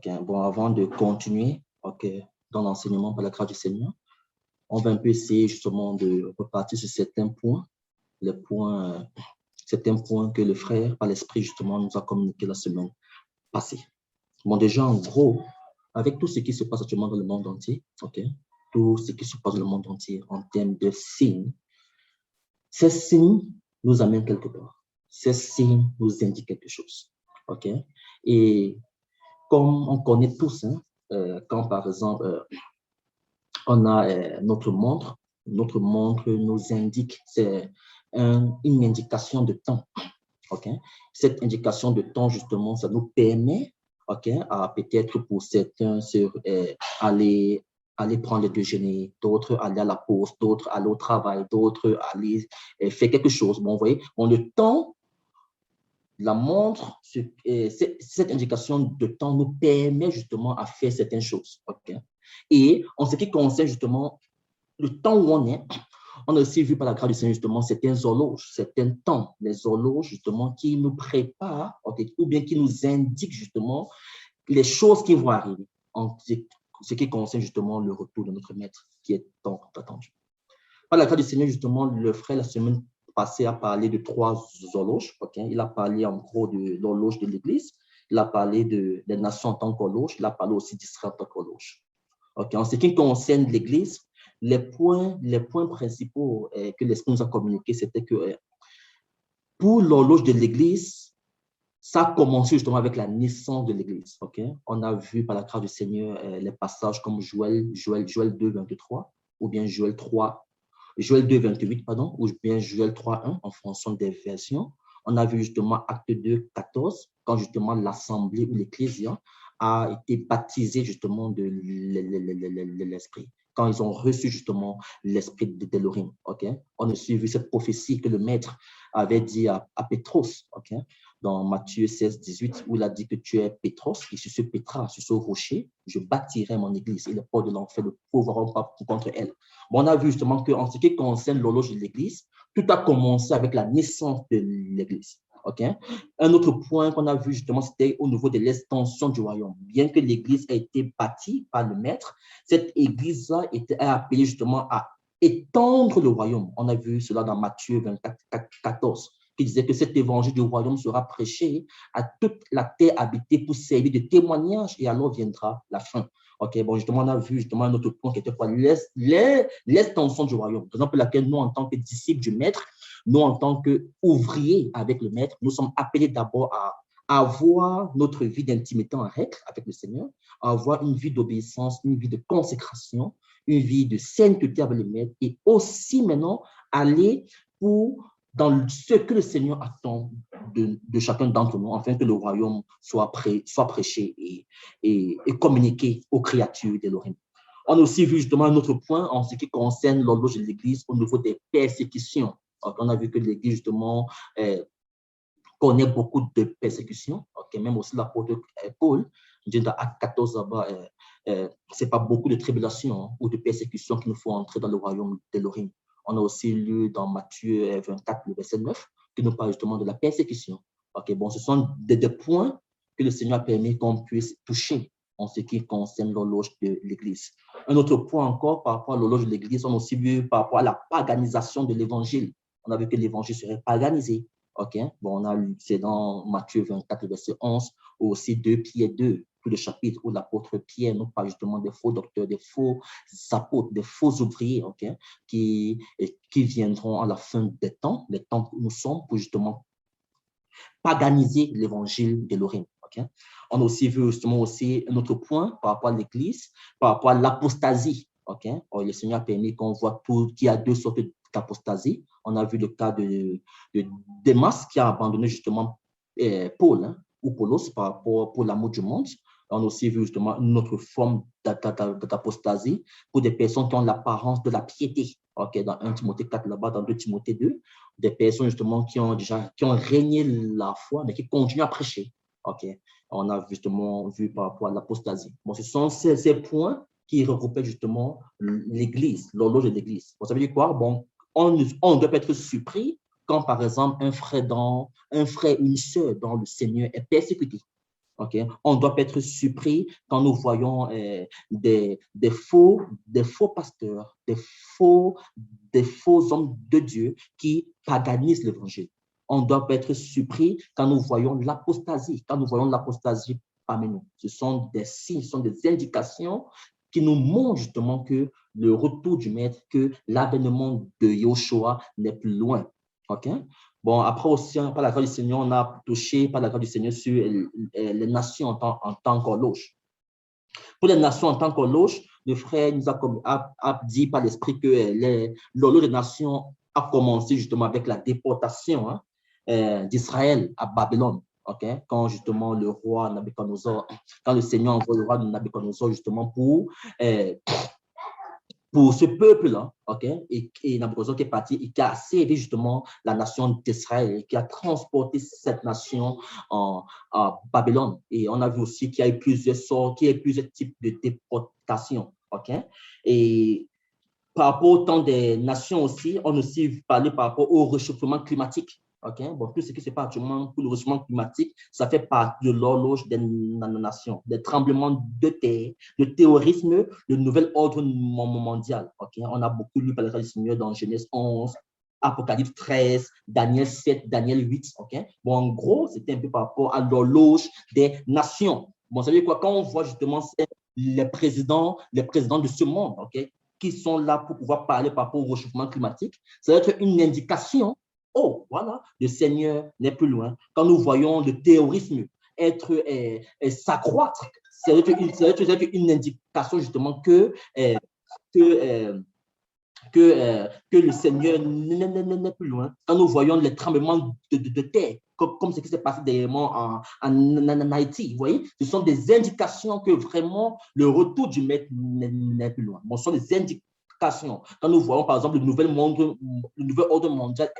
OK. Bon, avant de continuer, OK, dans l'enseignement par la grâce du Seigneur, on va un peu essayer justement de repartir sur certains points que le frère, par l'Esprit, justement, nous a communiqué la semaine passée. Bon, déjà, en gros, avec tout ce qui se passe actuellement dans le monde entier, OK, tout ce qui se passe dans le monde entier en termes de signes, ces signes nous amènent quelque part. Ces signes nous indiquent quelque chose, OK? Et comme on connaît tous, hein, quand par exemple, on a notre montre nous indique, c'est une indication de temps, OK? Cette indication de temps, justement, ça nous permet, OK, à peut-être pour certains aller prendre le déjeuner, d'autres aller à la pause, d'autres aller au travail, d'autres aller faire quelque chose. Bon, vous voyez, bon, le temps, la montre, cette indication de temps nous permet justement à faire certaines choses, OK? Et en ce qui concerne justement le temps où on est, on a aussi vu par la grâce du Seigneur justement certaines horloges, certains temps, les horloges justement qui nous préparent, okay, ou bien qui nous indiquent justement les choses qui vont arriver en ce qui concerne justement le retour de notre maître qui est tant attendu. Par la grâce du Seigneur justement, le frère la semaine passée a parlé de 3 horloges. Okay? Il a parlé en gros de l'horloge de l'Église, il a parlé des nations en tant qu'horloge, il a parlé aussi d'Israël en tant qu'horloge. Okay? En ce qui concerne l'Église, les points principaux que l'Esprit nous a communiqués, c'était que pour l'horloge de l'Église, ça a commencé justement avec la naissance de l'Église. Okay? On a vu par la grâce du Seigneur les passages comme Joël 2, 23, ou bien Joël 2, 28, pardon, ou bien Joël 3, 1, en fonction des versions. On a vu justement Acte 2, 14, quand justement l'Assemblée ou l'Ecclésia a été baptisée justement de l'Esprit, quand ils ont reçu justement l'Esprit d'Élohim. Okay? On a suivi cette prophétie que le Maître avait dit à Pétros, okay? Dans Matthieu 16, 18, où il a dit que tu es Pétros, et sur ce Pétra, sur ce rocher, je bâtirai mon église, et les portes de l'enfer ne pouvront pas contre elle. Bon, on a vu justement qu'en ce qui concerne l'horloge de l'église, tout a commencé avec la naissance de l'église. Okay? Un autre point qu'on a vu justement, c'était au niveau de l'extension du royaume. Bien que l'église ait été bâtie par le maître, cette église-là était appelée justement à étendre le royaume. On a vu cela dans Matthieu 24, 14, qui disait que cet évangile du royaume sera prêché à toute la terre habitée pour servir de témoignage et alors viendra la fin. OK, bon, justement, on a vu justement un autre point qui était quoi? L'extension du royaume. Raison pour laquelle nous, en tant que disciples du maître, nous, en tant qu'ouvriers avec le maître, nous sommes appelés d'abord à avoir notre vie d'intimité en règle avec le Seigneur, à avoir une vie d'obéissance, une vie de consécration, une vie de sainteté avec le maître et aussi maintenant aller dans ce que le Seigneur attend de chacun d'entre nous, afin que le royaume soit prêché et communiqué aux créatures d'Élohim. On a aussi vu justement un autre point en ce qui concerne l'horloge de l'Église au niveau des persécutions. Donc, on a vu que l'Église justement connaît beaucoup de persécutions, okay? Même aussi l'apôtre Paul, dans Acte 14, ce n'est pas beaucoup de tribulations ou de persécutions qui nous font entrer dans le royaume d'Élohim. On a aussi lu dans Matthieu 24, le verset 9, qui nous parle justement de la persécution. Okay, bon, ce sont des points que le Seigneur a permis qu'on puisse toucher en ce qui concerne l'horloge de l'Église. Un autre point encore par rapport à l'horloge de l'Église, on a aussi vu par rapport à la paganisation de l'Évangile. On a vu que l'Évangile serait paganisé. Okay? Bon, c'est dans Matthieu 24, le verset 11, ou aussi 2 Pierre 2, tout le chapitre où l'apôtre Pierre nous parle justement des faux docteurs, des faux apôtres, des faux ouvriers, okay? qui viendront à la fin des temps où nous sommes, pour justement paganiser l'évangile d'Élohim. Okay? On a aussi vu justement aussi un autre point par rapport à l'Église, par rapport à l'apostasie. Okay? Le Seigneur a permis qu'on voit qu'il y a 2 sortes d'apostasie. On a vu le cas de Démas qui a abandonné justement Paul, hein, ou Paulos par rapport pour l'amour du monde. On a aussi vu justement une autre forme d'apostasie pour des personnes qui ont l'apparence de la piété. Okay, dans 1 Timothée 4 là-bas, dans 2 Timothée 2, des personnes justement qui ont régné la foi, mais qui continuent à prêcher. Okay. On a justement vu par rapport à l'apostasie. Bon, ce sont ces points qui regroupaient justement l'Église, l'horloge de l'Église. Vous savez quoi? Bon, on ne doit pas être surpris quand, par exemple, un frère ou une sœur dans le Seigneur est persécuté. OK? On ne doit pas être surpris quand nous voyons des faux pasteurs, des faux hommes de Dieu qui paganisent l'évangile. On ne doit pas être surpris quand nous voyons l'apostasie, parmi nous. Ce sont des signes, ce sont des indications qui nous montrent justement que le retour du Maître, que l'avènement de Yoshua n'est plus loin. OK? Bon, après aussi, par la grâce du Seigneur, on a touché par la grâce du Seigneur sur les nations en tant qu'horloge. Pour les nations en tant qu'horloge, le frère nous a dit par l'esprit que l'horloge des nations a commencé justement avec la déportation d'Israël à Babylone. Okay? Quand justement le roi Nabuchodonosor, quand le Seigneur envoie le roi Nabuchodonosor justement pour ce peuple-là, okay? Et Nabuchodonosor qui est parti et qui a servi justement la nation d'Israël et qui a transporté cette nation à Babylone. Et on a vu aussi qu'il y a eu plusieurs sortes, qu'il y a eu plusieurs types de déportations. Okay? Et par rapport au temps des nations aussi, on a aussi parlé par rapport au réchauffement climatique. Okay? Bon, tout ce qui se passe actuellement pour le réchauffement climatique, ça fait partie de l'horloge des nations, des tremblements de terre, le terrorisme, le nouvel ordre mondial. Okay? On a beaucoup lu par le Seigneur dans Genèse 11, Apocalypse 13, Daniel 7, Daniel 8. Okay? Bon, en gros, c'était un peu par rapport à l'horloge des nations. Bon, ça veut dire quoi? Quand on voit justement les présidents de ce monde, okay? Qui sont là pour pouvoir parler par rapport au réchauffement climatique, ça va être une indication. Oh, voilà, le Seigneur n'est plus loin. Quand nous voyons le terrorisme s'accroître, ça va être une indication justement que le Seigneur n'est plus loin. Quand nous voyons les tremblements de terre, comme ce qui s'est passé dernièrement en Haïti, vous voyez, ce sont des indications que vraiment le retour du Maître n'est plus loin. Bon, ce sont des indications. Quand nous voyons, par exemple, le nouvel ordre mondial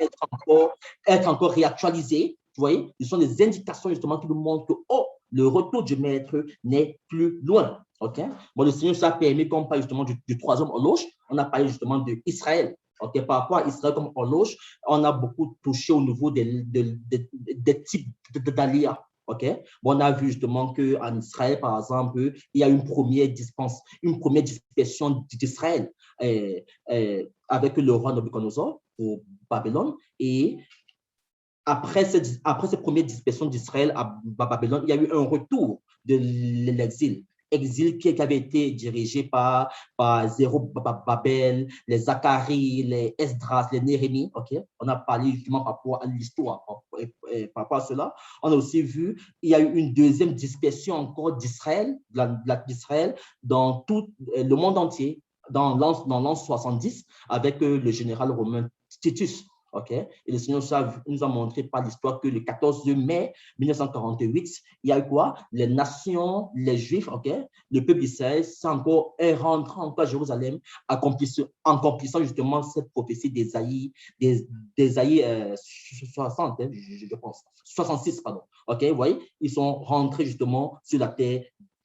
être encore réactualisé, vous voyez, ce sont des indications justement qui nous montrent que, oh, le retour du Maître n'est plus loin. OK? Bon, le Seigneur ça a permis, comme parle justement du troisième horloge, on a parlé justement d'Israël. Okay? Par rapport à Israël comme horloge, on a beaucoup touché au niveau des types d'aliyah. Okay? Bon, on a vu justement qu'en Israël, par exemple, il y a une première dispersion d'Israël avec le roi Nabuchodonosor pour Babylone. Et après cette première dispersion d'Israël à Babylone, il y a eu un retour de l'exil. Exil qui avait été dirigé par Zérubabel, les Zacharie, les Esdras, les Néhémie. Okay? On a parlé justement par rapport à l'histoire. Par rapport à cela, on a aussi vu il y a eu une deuxième dispersion encore d'Israël, dans tout le monde entier, dans l'an 70, avec le général romain Titus. Okay? Et le Seigneur nous a montré par l'histoire que le 14 mai 1948, il y a eu quoi? Les nations, les Juifs, okay? Le peuple d'Israël, est rentré encore à Jérusalem, accomplissant justement cette prophétie d'Ésaïe 60, je pense, 66, pardon. Okay? Vous voyez, ils sont rentrés justement sur la terre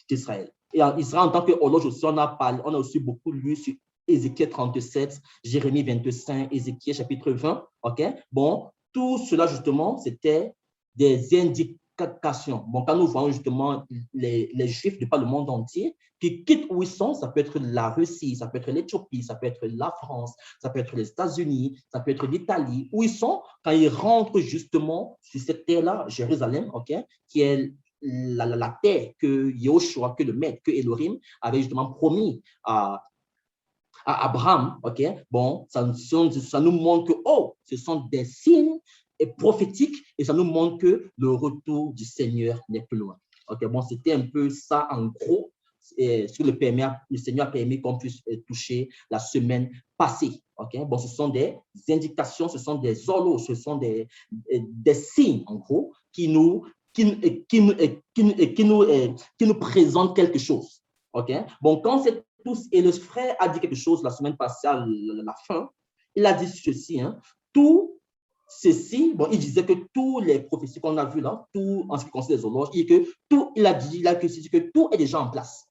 d'Israël. Et en Israël, en tant qu'horloge aussi, on a aussi beaucoup lu sur Ézéchiel 37, Jérémie 25, Ézéchiel chapitre 20. OK? Bon, tout cela, justement, c'était des indications. Bon, quand nous voyons justement les Juifs de par le monde entier qui quittent où ils sont, ça peut être la Russie, ça peut être l'Éthiopie, ça peut être la France, ça peut être les États-Unis, ça peut être l'Italie, où ils sont, quand ils rentrent justement sur cette terre-là, Jérusalem, OK? Qui est la terre que Yahushua, que le Maître, que Elohim avait justement promis à Abraham, ok, bon, ça nous montre que, oh, ce sont des signes prophétiques et ça nous montre que le retour du Seigneur n'est plus loin. Ok, bon, c'était un peu ça en gros, ce que le Seigneur a permis qu'on puisse toucher la semaine passée. Ok, bon, ce sont des indications, ce sont des horloges, ce sont des signes en gros qui nous présentent quelque chose. Ok, bon, quand c'est tous, et le frère a dit quelque chose la semaine passée à la fin, il a dit ceci, hein, tout ceci, bon, il disait que tous les prophéties qu'on a vues là, tout en ce qui concerne les horloges, il a dit que tout est déjà en place.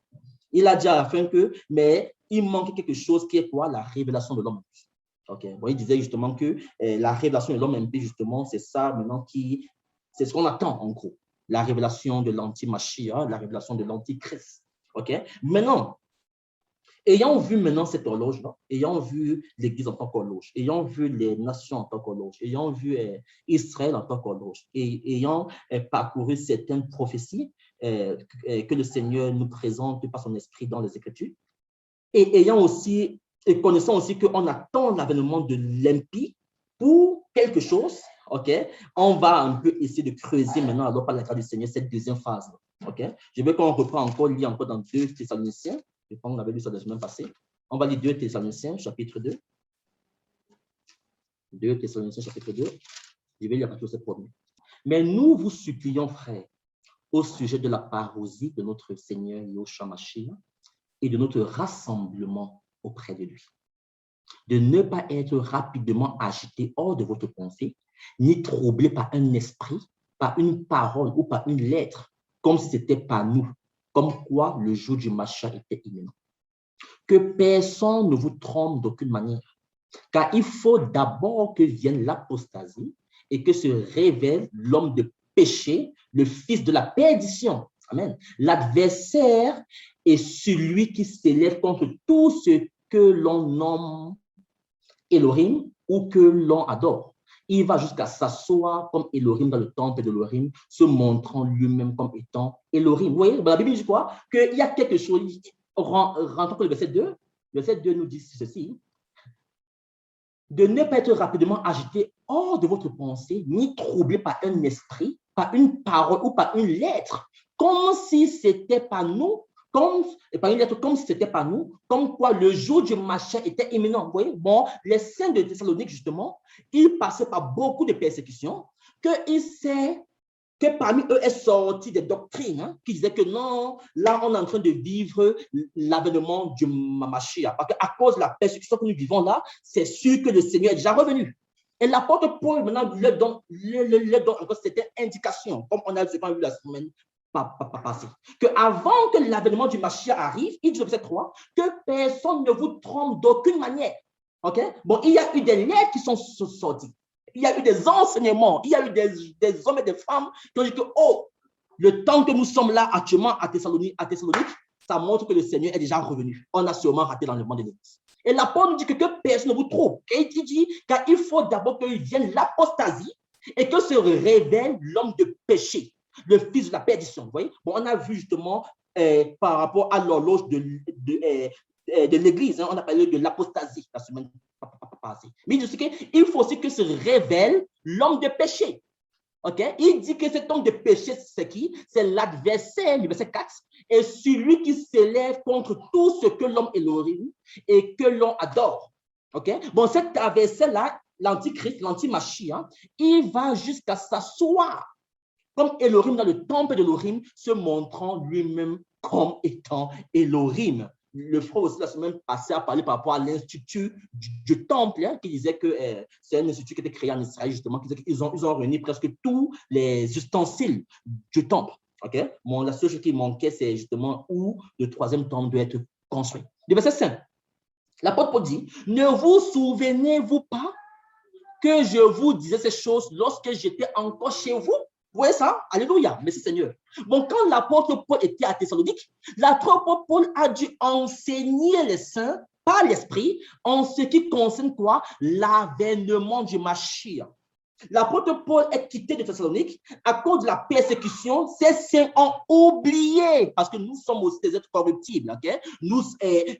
Il a dit à la fin mais il manque quelque chose qui est quoi? La révélation de l'homme. Okay. Bon, il disait justement que la révélation de l'homme MP, justement, c'est ça maintenant c'est ce qu'on attend en gros. la révélation de l'anti-Mashiach, la révélation de l'antichrist. OK? Maintenant, ayant vu maintenant cette horloge-là, ayant vu l'Église en tant qu'horloge, ayant vu les nations en tant qu'horloge, ayant vu Israël en tant qu'horloge, et ayant parcouru certaines prophéties que le Seigneur nous présente par son esprit dans les Écritures, et ayant aussi, et connaissant aussi qu'on attend l'avènement de l'impie pour quelque chose, OK? On va un peu essayer de creuser maintenant, alors par la grâce du Seigneur, cette deuxième phase. OK? Je veux qu'on reprend encore, lire encore dans 2 Thessaloniciens. Je pense qu'on avait lu ça la semaine passée. On va lire 2 Thessaloniciens, chapitre 2. 2 Thessaloniciens, chapitre 2. Je vais lire à partir de ce premier. Mais nous vous supplions, frères, au sujet de la parousie de notre Seigneur Yahushua Mashiach et de notre rassemblement auprès de lui, de ne pas être rapidement agité hors de votre pensée, ni troublé par un esprit, par une parole ou par une lettre, comme si c'était par nous, comme quoi le jour du Mashiach était imminent. Que personne ne vous trompe d'aucune manière, car il faut d'abord que vienne l'apostasie et que se révèle l'homme de péché, le fils de la perdition. Amen. L'adversaire est celui qui s'élève contre tout ce que l'on nomme Elohim ou que l'on adore. Il va jusqu'à s'asseoir comme Elohim dans le temple d'Elohim, se montrant lui-même comme étant Elohim. Vous voyez, la Bible dit quoi? Qu'il y a quelque chose, rentrons dans le verset 2. Le verset 2 nous dit ceci: de ne pas être rapidement agité hors de votre pensée, ni troublé par un esprit, par une parole ou par une lettre, comme si c'était pas nous, par une lettre, comme si c'était pas nous, comme quoi le jour du Mashiach était imminent. Vous voyez, bon, les saints de Thessalonique, justement, ils passaient par beaucoup de persécutions, qu'il sait que parmi eux est sorti des doctrines qui disaient que non, là, on est en train de vivre l'avènement du Mashiach. Parce qu'à cause de la persécution que nous vivons là, c'est sûr que le Seigneur est déjà revenu. Et l'apôtre Paul, maintenant, leur donne encore cette indication, comme on a souvent vu la semaine passée, qu'avant que l'avènement du Mashiach arrive, il dit au verset 3, que personne ne vous trompe d'aucune manière. OK? Bon, il y a eu des lettres qui sont sorties. Il y a eu des enseignements, il y a eu des hommes et des femmes qui ont dit que, oh, le temps que nous sommes là actuellement à Thessalonique, ça montre que le Seigneur est déjà revenu. On a sûrement raté l'enlèvement de l'Église. Et l'apôtre nous dit que personne ne vous trompe. Et il dit qu'il faut d'abord qu'il vienne l'apostasie et que se révèle l'homme de péché, le fils de la perdition. Vous voyez? Bon, on a vu justement par rapport à l'horloge de l'Église, on a parlé de l'apostasie la semaine passée. Mais il faut aussi que se révèle l'homme de péché. Okay? Il dit que cet homme de péché, c'est qui? C'est l'adversaire, le verset 4, et celui qui s'élève contre tout ce que l'homme Elohim et que l'on adore. Okay? Bon, cet adversaire-là, l'antichrist, l'anti-Mashiach, il va jusqu'à s'asseoir comme Elohim dans le temple d'Elohim, se montrant lui-même comme étant Elohim. Le frère aussi la semaine passée a parlé par rapport à l'institut du temple, qui disait que c'est un institut qui était créé en Israël, justement, qui disait qu'ils ont réuni presque tous les ustensiles du temple. Okay? Bon, la seule chose qui manquait, c'est justement où le troisième temple doit être construit. Le verset 5, l'apôtre Paul dit, ne vous souvenez-vous pas que je vous disais ces choses lorsque j'étais encore chez vous? Vous voyez ça? Alléluia. Merci Seigneur. Bon, quand l'apôtre Paul était à Thessalonique, l'apôtre Paul a dû enseigner les saints par l'esprit en ce qui concerne quoi? L'avènement du Mashiach. L'apôtre Paul est quitté de Thessalonique à cause de la persécution. Ces saints ont oublié, parce que nous sommes aussi des êtres corruptibles. Okay?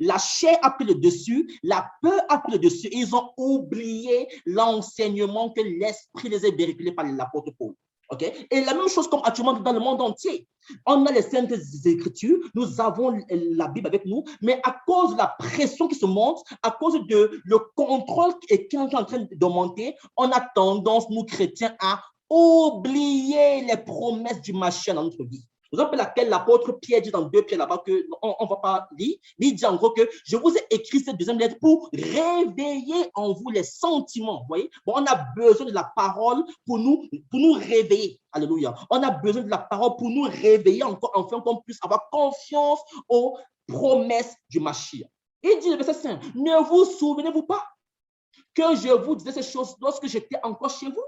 La chair a pris le dessus, la peur a pris le dessus. Ils ont oublié l'enseignement que l'esprit les a véhiculés par l'apôtre Paul. Okay? Et la même chose comme actuellement dans le monde entier. On a les Saintes Écritures, nous avons la Bible avec nous, mais à cause de la pression qui se monte, à cause de le contrôle qui est en train de monter, on a tendance, nous chrétiens, à oublier les promesses du Mashiach dans notre vie. Vous savez laquelle l'apôtre Pierre dit dans 2 Pierre là-bas qu'on ne va pas lire, mais il dit en gros que je vous ai écrit cette deuxième lettre pour réveiller en vous les sentiments. Vous voyez? Bon, on a besoin de la parole pour nous réveiller. Alléluia. On a besoin de la parole pour nous réveiller encore, enfin qu'on puisse avoir confiance aux promesses du Mashiach. Il dit le verset 5, ne vous souvenez-vous pas que je vous disais ces choses lorsque j'étais encore chez vous?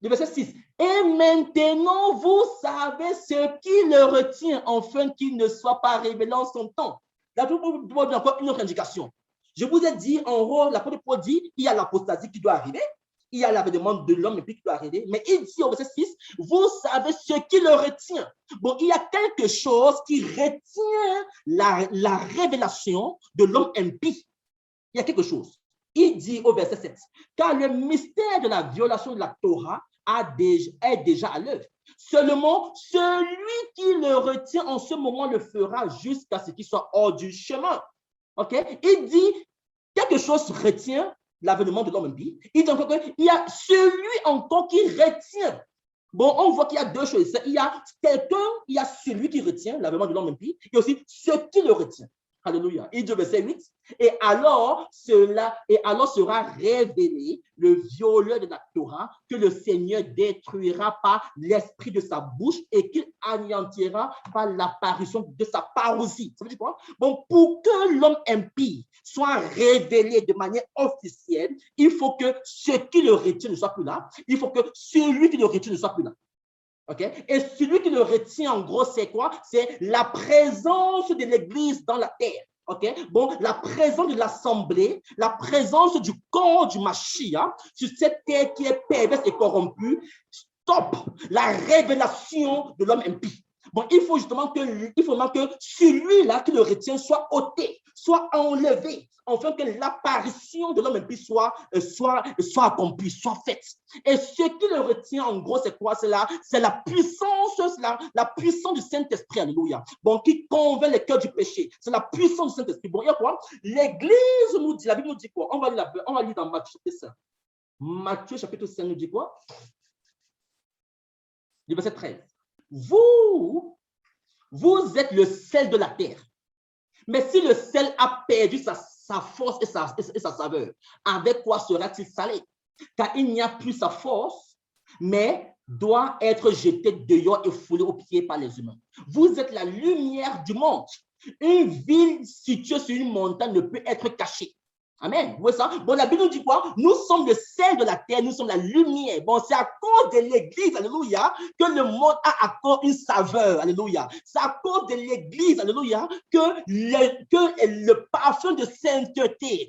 Le verset 6. Et maintenant, vous savez ce qui le retient, afin qu'il ne soit pas révélé en son temps. Là, tout le monde a encore une autre indication. Je vous ai dit, en haut, l'apôtre Paul dit, il y a l'apostasie qui doit arriver, il y a l'avènement de l'homme et puis qui doit arriver, mais il dit au verset 6, vous savez ce qui le retient. Bon, il y a quelque chose qui retient la révélation de l'homme impie. Il y a quelque chose. Il dit au verset 7, car le mystère de la violation de la Torah est déjà à l'œuvre. Seulement, celui qui le retient en ce moment le fera jusqu'à ce qu'il soit hors du chemin. OK? Il dit, quelque chose retient l'avènement de l'homme impie. Il dit encore qu'il y a celui encore qui retient. Bon, on voit qu'il y a deux choses. Il y a quelqu'un, il y a celui qui retient l'avènement de l'homme impie, et aussi ce qui le retient. Alléluia. Il dit verset 8, et alors sera révélé le violeur de la Torah que le Seigneur détruira par l'esprit de sa bouche et qu'il anéantira par l'apparition de sa parousie. Ça veut dire quoi? Bon, pour que l'homme impie soit révélé de manière officielle, il faut que ce qui le retient ne soit plus là. Il faut que celui qui le retient ne soit plus là. Okay? Et celui qui le retient, en gros, c'est quoi? C'est la présence de l'Église dans la terre. Okay? Bon, la présence de l'Assemblée, la présence du corps du Mashiach sur cette terre qui est perverse et corrompue, stop la révélation de l'homme impie. Bon, il faut justement que celui-là qui le retient soit ôté, soit enlevé, afin que l'apparition de l'homme impie soit accomplie, soit faite. Et ce qui le retient, en gros, c'est quoi? C'est la puissance, la puissance du Saint-Esprit, alléluia. Bon, qui convainc les cœurs du péché. C'est la puissance du Saint-Esprit. Bon, il y a quoi? L'Église nous dit, la Bible nous dit quoi? On va lire dans Matthieu chapitre 5. Matthieu chapitre 5 nous dit quoi? Du verset 13. Vous êtes le sel de la terre. Mais si le sel a perdu sa force et sa saveur, avec quoi sera-t-il salé? Car il n'y a plus sa force, mais doit être jeté dehors et foulé aux pieds par les humains. Vous êtes la lumière du monde. Une ville située sur une montagne ne peut être cachée. Amen. Vous voyez ça? Bon, la Bible nous dit quoi? Nous sommes le sel de la terre, nous sommes la lumière. Bon, c'est à cause de l'Église, alléluia, que le monde a encore une saveur, alléluia. C'est à cause de l'Église, alléluia, que le parfum de sainteté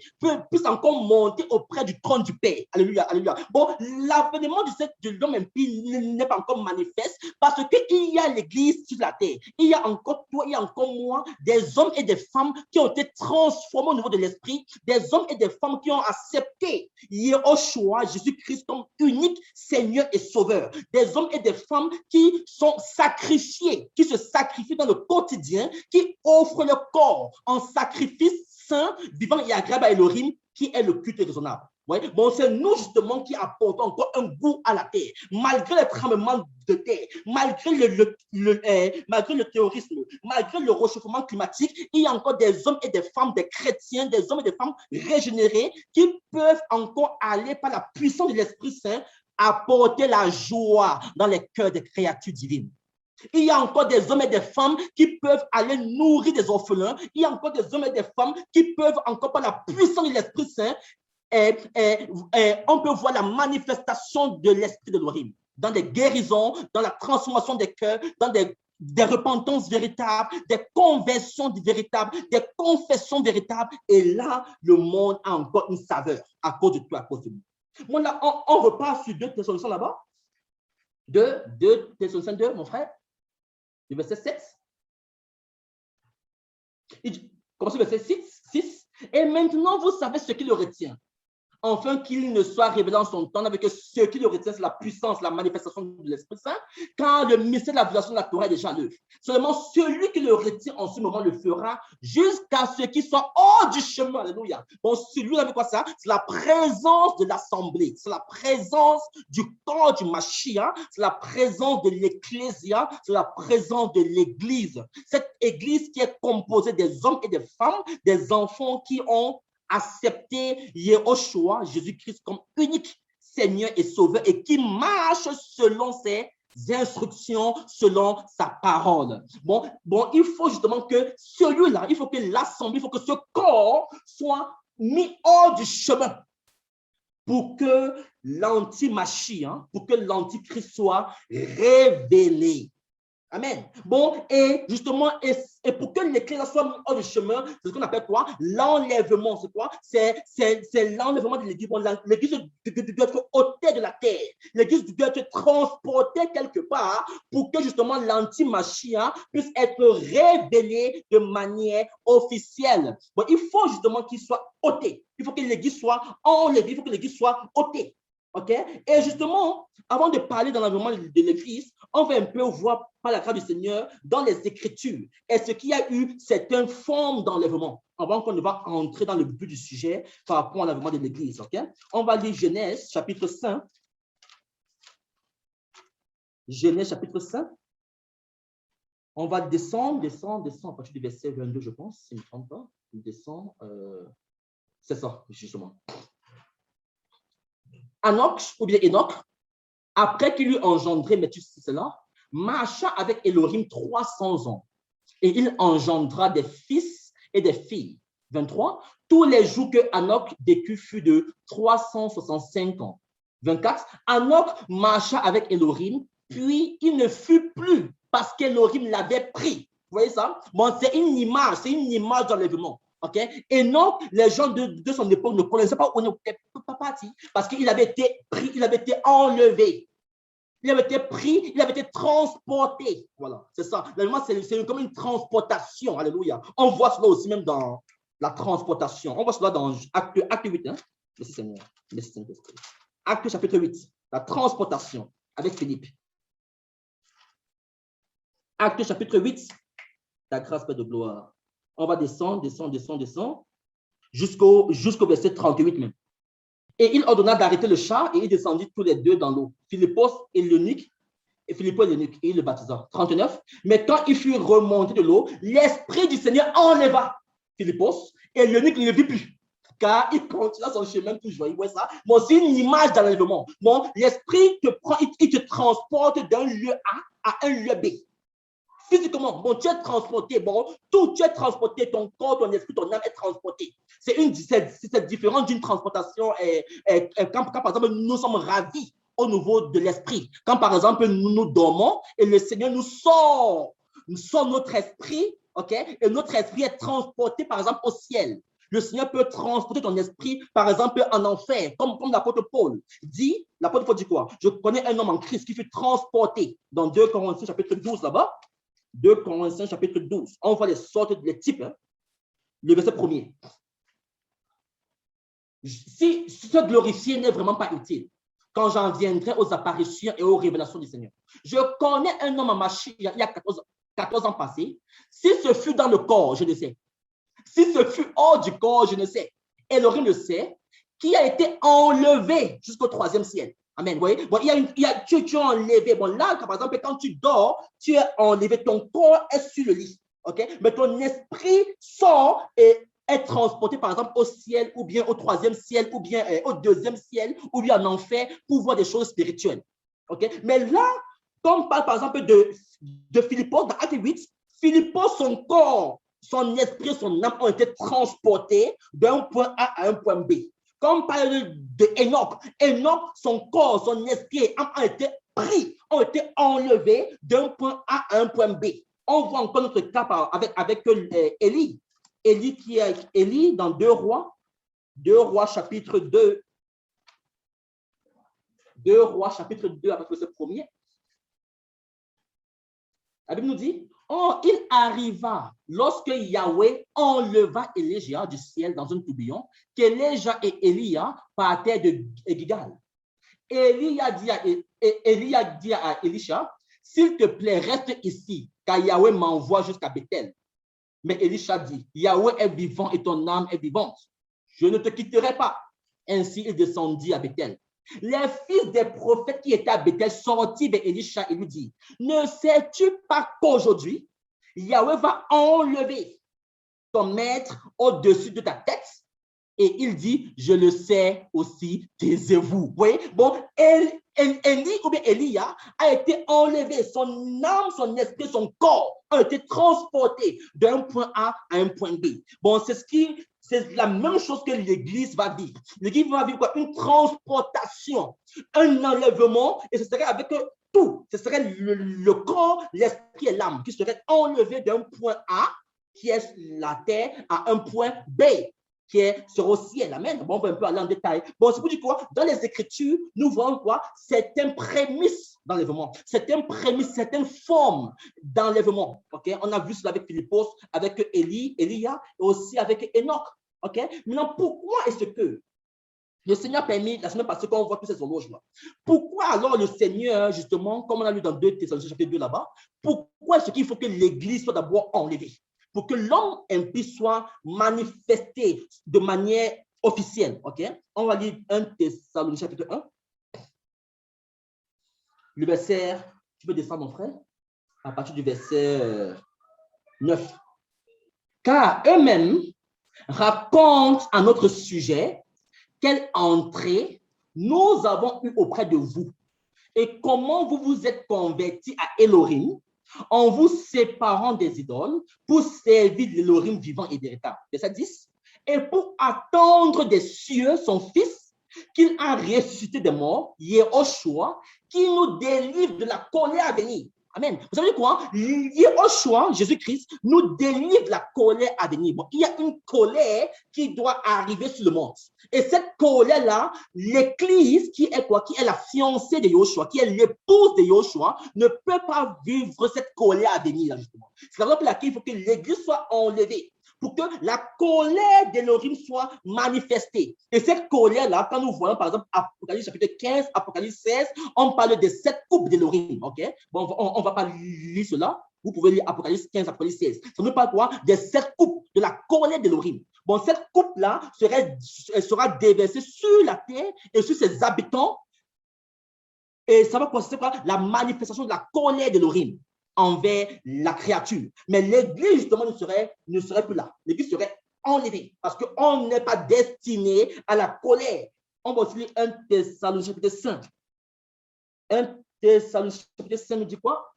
puisse encore monter auprès du trône du Père, alléluia, alléluia. Bon, l'avènement de l'homme impie n'est pas encore manifeste parce qu'il y a l'Église sur la terre. Il y a encore toi, il y a encore moi, des hommes et des femmes qui ont été transformés au niveau de l'esprit, des hommes et des femmes qui ont accepté Yeshua, Jésus-Christ, comme unique Seigneur et Sauveur. Des hommes et des femmes qui sont sacrifiés, qui se sacrifient dans le quotidien, qui offrent leur corps en sacrifice saint, vivant et agréable à Elohim, qui est le culte raisonnable. Ouais. Bon, c'est nous justement qui apportons encore un goût à la terre, malgré les tremblements de terre, malgré le terrorisme, malgré le réchauffement climatique, il y a encore des hommes et des femmes, des chrétiens, des hommes et des femmes régénérés qui peuvent encore aller par la puissance de l'Esprit Saint apporter la joie dans les cœurs des créatures divines. Il y a encore des hommes et des femmes qui peuvent aller nourrir des orphelins. Il y a encore des hommes et des femmes qui peuvent encore par la puissance de l'Esprit Saint on peut voir la manifestation de l'esprit de l'Orim dans des guérisons, dans la transformation des cœurs, dans des repentances véritables, des conversions véritables, des confessions véritables. Et là, le monde a encore une saveur à cause de toi, à cause de nous. Bon, là, on repart sur 2 Thessaloniciens là-bas. 2 Thessaloniciens 2, mon frère, le verset 7. Commencez le verset 6. Et maintenant, vous savez ce qui le retient, afin qu'il ne soit révélé en son temps, avec ce qui le retient, c'est la puissance, la manifestation de l'Esprit Saint, car le mystère de la violation de la Torah est déjà à l'œuvre. Seulement celui qui le retient en ce moment le fera jusqu'à ce qu'il soit hors du chemin. Alléluia. Bon, celui avec quoi ça? C'est la présence de l'Assemblée, c'est la présence du corps du Mashiach, c'est la présence de l'Ecclésia, c'est la présence de l'Église. Cette Église qui est composée des hommes et des femmes, des enfants qui ont accepter Yeshua, Jésus-Christ, comme unique Seigneur et Sauveur et qui marche selon ses instructions, selon sa parole. Bon, il faut justement que celui-là, il faut que l'assemblée, il faut que ce corps soit mis hors du chemin. pour que l'anti-Machie, pour que l'antichrist soit révélé. Amen. Bon, et justement, et pour que l'Église soit mis hors du chemin, c'est ce qu'on appelle quoi? L'enlèvement. C'est quoi? C'est l'enlèvement de l'Église. Bon, l'Église doit être ôtée de la terre. L'Église doit être transportée quelque part pour que justement l'anti-Machie puisse être révélé de manière officielle. Bon, il faut justement qu'il soit ôté. Il faut que l'Église soit enlevée. Il faut que l'Église soit ôtée. OK? Et justement, avant de parler dans l'environnement de l'Église, on va un peu voir par la grâce du Seigneur dans les Écritures. Est-ce qu'il y a eu certaines formes d'enlèvement? Avant qu'on ne va entrer dans le but du sujet par rapport à l'enlèvement de l'Église. OK? On va lire Genèse, chapitre 5. Genèse, chapitre 5. On va descendre à partir du verset 22, je pense, si je ne me trompe pas. On descend. C'est ça, justement. Enoch, ou bien Enoch, après qu'il eut engendré Méthusela, marcha avec Elohim 300 ans. Et il engendra des fils et des filles. 23. Tous les jours que Enoch vécut fut de 365 ans. 24. Enoch marcha avec Elohim, puis il ne fut plus parce qu'Elohim l'avait pris. Vous voyez ça? Bon, c'est une image d'enlèvement. Okay? Et non, les gens de son époque ne connaissaient pas où il était parti parce qu'il avait été pris, il avait été enlevé. Il avait été pris, il avait été transporté. Voilà, c'est ça. C'est comme une transportation. Alléluia. On voit cela aussi même dans la transportation. On voit cela dans acte 8. Merci Seigneur. Merci Seigneur. Acte chapitre 8. La transportation avec Philippe. Acte chapitre 8. La grâce, Père de gloire. On va descendre jusqu'au verset 38 même. Et il ordonna d'arrêter le char et il descendit tous les deux dans l'eau. Philippos et l'eunuque, et il le baptisa. 39. Mais quand il fut remonté de l'eau, l'Esprit du Seigneur enleva Philippos et l'eunuque ne le vit plus. Car il continua son chemin toujours. Il voit ça. Bon, c'est une image d'enlèvement. Bon, l'Esprit te prend, il te transporte d'un lieu A à un lieu B. Physiquement, bon, tu es transporté, bon, tout, tu es transporté, ton corps, ton esprit, ton âme est transporté. C'est différent d'une transportation quand, par exemple, nous sommes ravis au niveau de l'esprit. Quand, par exemple, nous dormons et le Seigneur nous sort notre esprit, ok, et notre esprit est transporté, par exemple, au ciel. Le Seigneur peut transporter ton esprit, par exemple, en enfer, comme l'apôtre Paul dit. L'apôtre Paul dit quoi? Je connais un homme en Christ qui fut transporté dans 2 Corinthiens chapitre 12 là-bas. 2 Corinthiens chapitre 12. On voit les sortes, les types. Le verset 1er. Si se glorifier n'est vraiment pas utile, quand j'en viendrai aux apparitions et aux révélations du Seigneur. Je connais un homme en machine il y a 14 ans passés. Si ce fut dans le corps, je ne sais. Si ce fut hors du corps, je ne sais. Elohim le sait, qui a été enlevé jusqu'au 3e ciel. Amen. Vous voyez? Bon, tu es enlevé. Bon, là, par exemple, quand tu dors, tu es enlevé. Ton corps est sur le lit. OK? Mais ton esprit sort et est transporté, par exemple, au ciel, ou bien au 3e ciel, ou bien au 2e ciel, ou bien en enfer, pour voir des choses spirituelles. OK? Mais là, quand on parle, par exemple, de Philippos, dans Acte 8, Philippos, son corps, son esprit, son âme ont été transportés d'un point A à un point B. Quand on parle de Enoch, son corps, son esprit ont été pris, ont été enlevés d'un point A à un point B. On voit encore notre cas avec Élie. Élie dans 2 Rois chapitre 2. 2 Rois chapitre 2 avec le verset 1er. La Bible nous dit, oh, il arriva lorsque Yahweh enleva Élijah du ciel dans un tourbillon, qu'Élijah et Élia partaient de Gilgal. Élia dit à Élisha, s'il te plaît, reste ici, car Yahweh m'envoie jusqu'à Bethel. Mais Élisha dit, Yahweh est vivant et ton âme est vivante. Je ne te quitterai pas. Ainsi, il descendit à Bethel. Les fils des prophètes qui étaient à Bethel sortirent vers Élisha et lui disent, ne sais-tu pas qu'aujourd'hui, Yahweh va enlever ton maître au-dessus de ta tête? Et il dit, je le sais aussi, taisez-vous. Vous voyez? Bon, Élie ou bien Élia a été enlevé. Son âme, son esprit, son corps ont été transportés d'un point A à un point B. Bon, c'est ce qui c'est la même chose que l'Église va vivre. L'Église va vivre quoi? Une transportation, un enlèvement, et ce serait avec tout. Ce serait le corps, l'esprit et l'âme qui seraient enlevés d'un point A, qui est la terre, à un point B, qui est sur au ciel. Amen. Bon, on va un peu aller en détail. Bon, c'est pour dire quoi? Dans les Écritures, nous voyons quoi? Certaines prémices d'enlèvement, certaines prémices, certaines formes d'enlèvement. Okay? On a vu cela avec Philippos, avec Elia, et aussi avec Enoch. Okay? Maintenant, pourquoi est-ce que le Seigneur a permis, la semaine passée, qu'on voit tous ces horloges-là, pourquoi alors le Seigneur, justement, comme on a lu dans 2 Thessaloniciens chapitre 2 là-bas, pourquoi est-ce qu'il faut que l'Église soit d'abord enlevée? Pour que l'homme impie soit manifesté de manière officielle. Ok? On va lire 1 Thessaloniciens chapitre 1. Le verset, tu peux descendre mon frère, à partir du verset 9. Car eux-mêmes racontent à notre sujet quelle entrée nous avons eue auprès de vous et comment vous vous êtes convertis à Elohim en vous séparant des idoles pour servir l'Elohim vivant et véritable. Verset 10. Et pour attendre des cieux son Fils, qu'il a ressuscité des morts, Yehoshua, qui nous délivre de la colère à venir. Amen. Vous savez quoi? Yehoshua, Jésus-Christ, nous délivre de la colère à venir. Bon, il y a une colère qui doit arriver sur le monde. Et cette colère-là, l'Église, qui est quoi? Qui est la fiancée de Yehoshua, qui est l'épouse de Yehoshua, ne peut pas vivre cette colère à venir, justement. C'est la raison pour laquelle il faut que l'Église soit enlevée, pour que la colère d'Elohim soit manifestée. Et cette colère-là, quand nous voyons par exemple Apocalypse chapitre 15, Apocalypse 16, on parle de 7 coupes d'Elohim. Okay? Bon, on ne va pas lire cela. Vous pouvez lire Apocalypse 15, Apocalypse 16. Ça nous parle quoi? Des 7 coupes de la colère d'Elohim. Bon, cette coupe-là sera déversée sur la terre et sur ses habitants. Et ça va consister quoi? La manifestation de la colère d'Elohim envers la créature. Mais l'Église, justement, ne serait plus là. L'Église serait enlevée parce qu'on n'est pas destiné à la colère. On va aussi lire 1 Thessaloniciens chapitre 5. 1 Thessaloniciens chapitre 5 nous dit quoi?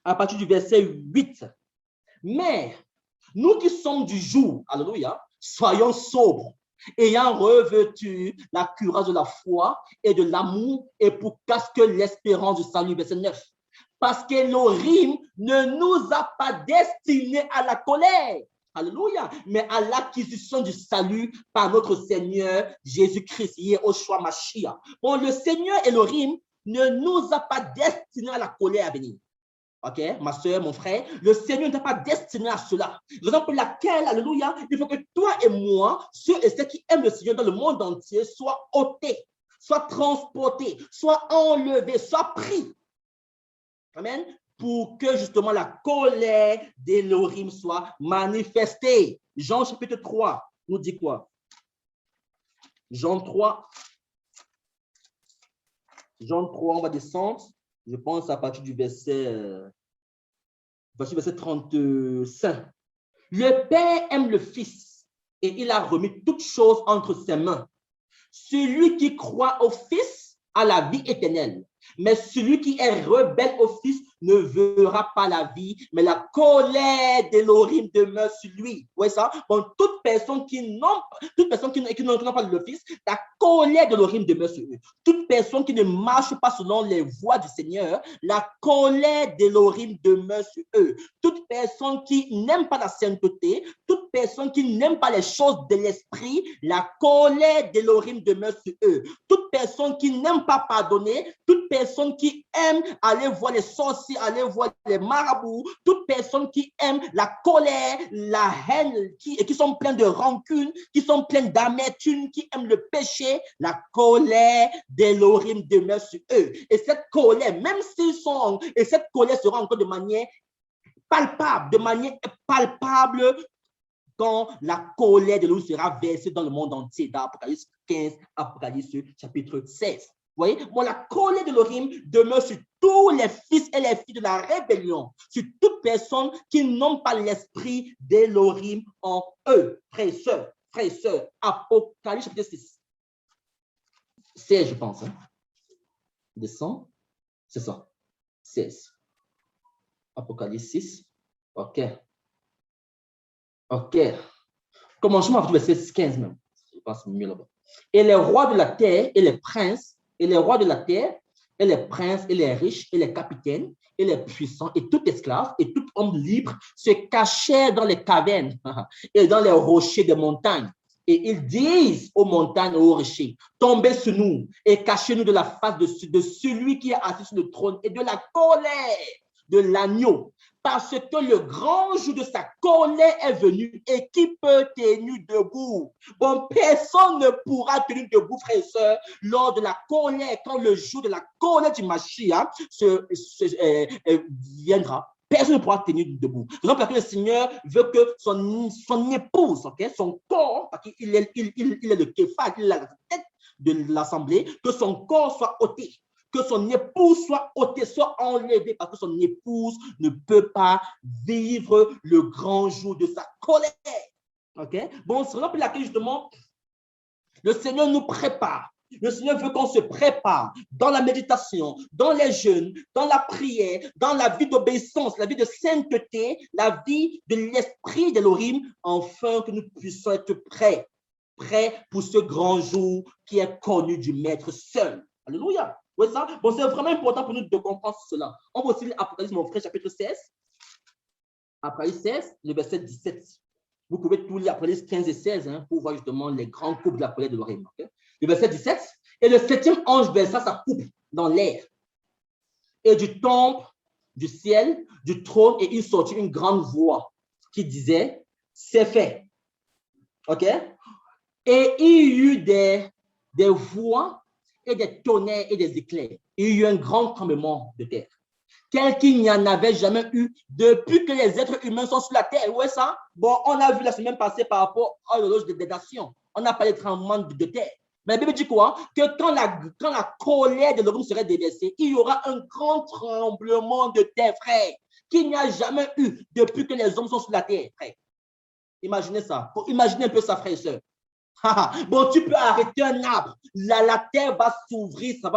À partir du verset 8. Mais nous qui sommes du jour, alléluia, soyons sobres, ayant revêtu la cuirasse de la foi et de l'amour et pour casque l'espérance du salut, verset 9. Parce qu'Elohim ne nous a pas destinés à la colère, alléluia, mais à l'acquisition du salut par notre Seigneur Jésus-Christ, Yehoshua Mashiach. Bon, le Seigneur Elohim ne nous a pas destinés à la colère à venir. Ok, ma soeur, mon frère, le Seigneur n'est pas destiné à cela. Raison pour laquelle, alléluia, il faut que toi et moi, ceux et ceux qui aiment le Seigneur dans le monde entier, soient ôtés, soient transportés, soient enlevés, soient pris. Amen. Pour que justement la colère d'Elohim soit manifestée. Jean chapitre 3 nous dit quoi? Jean 3, on va descendre. Je pense à partir du verset 35. Le Père aime le Fils et il a remis toutes choses entre ses mains. Celui qui croit au Fils a la vie éternelle, mais celui qui est rebelle au Fils ne verra pas la vie, mais la colère d'Elohim demeure sur lui. Vous voyez ça? Bon, toute personne qui n'ont pas le Fils, la colère d'Elohim demeure sur eux. Toute personne qui ne marche pas selon les voies du Seigneur, la colère d'Elohim demeure sur eux. Toute personne qui n'aime pas la sainteté, toute personne qui n'aime pas les choses de l'esprit, la colère d'Elohim demeure sur eux. Toute personne qui n'aime pas pardonner, toute personne qui aime aller voir les sorciers, aller voir les marabouts, toute personne qui aime la colère, la haine, qui sont pleines de rancune, qui sont pleines d'amertume, qui aiment le péché, la colère d'Elohim demeure sur eux. Et cette colère, même s'ils sont, et cette colère sera encore de manière palpable, quand la colère de l'eau sera versée dans le monde entier, dans Apocalypse 15, Apocalypse chapitre 16. Vous voyez? Bon, la colère de l'Elohim demeure sur tous les fils et les filles de la rébellion, sur toute personne qui n'ont pas l'esprit d'Elohim en eux. Frères et sœurs, Apocalypse chapitre 6. 16, je pense. Hein? Descends. C'est ça. 16. Apocalypse 6. OK. Commencement à verset 15 même. Je pense mieux là-bas. Et les rois de la terre et les princes, et les rois de la terre, et les princes, et les riches, et les capitaines, et les puissants, et tout esclave, et tout homme libre se cachèrent dans les cavernes et dans les rochers des montagnes. Et ils disent aux montagnes et aux rochers, tombez sur nous et cachez-nous de la face de celui qui est assis sur le trône et de la colère de l'agneau. Parce que le grand jour de sa colère est venu et qui peut tenir debout? Bon, personne ne pourra tenir debout, frères et sœurs, lors de la colère, quand le jour de la colère du Mashiach viendra. Personne ne pourra tenir debout. C'est pour ça que le Seigneur veut que son épouse, okay, son corps, parce qu'il est, il est le képhag, il est la tête de l'assemblée, que son corps soit ôté. Que son épouse soit ôtée, soit enlevée, parce que son épouse ne peut pas vivre le grand jour de sa colère. OK? Bon, c'est là pour laquelle, justement, le Seigneur nous prépare. Le Seigneur veut qu'on se prépare dans la méditation, dans les jeûnes, dans la prière, dans la vie d'obéissance, la vie de sainteté, la vie de l'esprit d'Élohim, afin que nous puissions être prêts pour ce grand jour qui est connu du Maître seul. Alléluia. Oui, ça. Bon, c'est vraiment important pour nous de comprendre cela. On va aussi lire Apocalypse, mon frère, chapitre 16. Apocalypse 16, le verset 17. Vous pouvez tout lire Apocalypse 15 et 16 pour voir justement les grands coupes de la colère de l'Orient. Okay? Le verset 17. Et le septième ange versa sa coupe dans l'air. Et du temple, du ciel, du trône, et il sortit une grande voix qui disait, c'est fait. OK? Et il y eut des voix et des tonnerres et des éclairs. Il y eut un grand tremblement de terre, tel qu'il n'y en avait jamais eu depuis que les êtres humains sont sur la terre. Où est ça? Bon, on a vu la semaine passée par rapport à l'horloge des nations. On n'a pas de tremblement de terre. Mais la Bible dit quoi? Que quand la colère de l'homme serait déversée, il y aura un grand tremblement de terre, frère, qu'il n'y a jamais eu depuis que les hommes sont sur la terre, frère. Imaginez ça. Imaginez un peu ça, frère et soeur. Bon, tu peux arrêter un arbre, la terre va s'ouvrir, ça